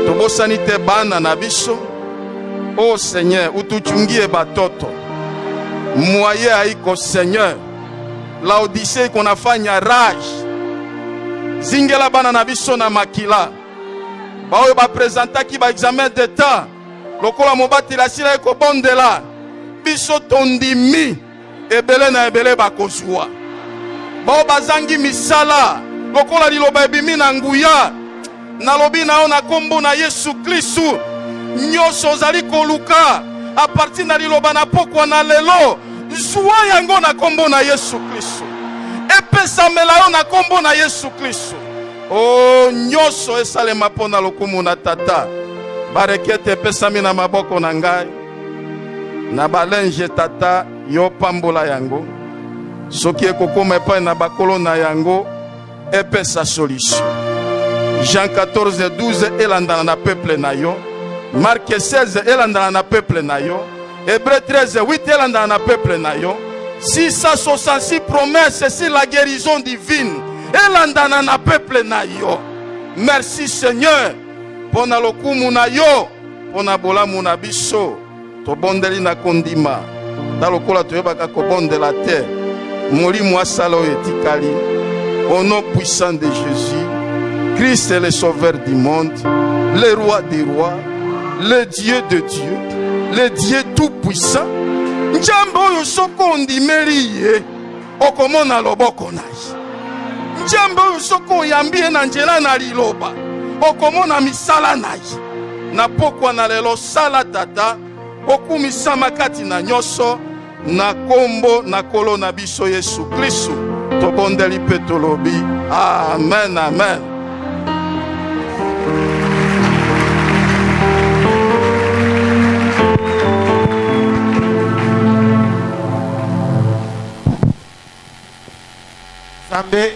S8: Tobosani te bana na biso. Oh Seigneur, utuchungie batoto. Mwaye haiko Seigneur. La Odyssée qu'on a fanya rage. Zingela bana na biso na makila. Baoyo ba présenta ki ba examen d'état. Lokola mobati la sila eko bondela. Biso tondimi. Ebele na ebele ba kozwa. Bao bazangi misala. Lokola liloba ebimi na nguya. Nalobi na ona kombo na Yesu Kristu. Nyoso zali koluka. A partir na liloba na pokwa na lelo. Zwa yango na kombo na Yesu Kristu. Epesa melayo na kombo na Yesu Kristu. Oh nyoso esalema pona lokumu na tata. Barekete epesami na maboko na ngai. Na balenje tata yo pambola yango. Soki ekokoma epai na bakolo na yango. Epesa solution. Jean 14:12 elandana na peuple na yo. Marc 16 elandana na peuple na yo. Hébreux 13:8 elandana na peuple na yo. 666 promesses sur la guérison divine. Elandana na peuple na yo. Merci Seigneur. Pona lokumu na yo. Pona bolamu na biso. Tobondeli na kondima. Talokola toyebaka kobondela te. Molimo asala oyo etikali. Au nom puissant de Jésus. Christ est le sauveur du monde. Le roi des rois. Le Dieu de Dieu. Le Dieu tout puissant. Njambo oyo soko ondimeli ye. Okomona loboko na ye. Njambo oyo soko oyambie na njela na liloba. Okomona misala na ye. Na pokwa na lelo sala tata. Okumisama kati na nyoso. Na kombo na kolo na biso Yesu Kristu. Tobondeli pe tolobi. Amen, amen.
S1: Zambé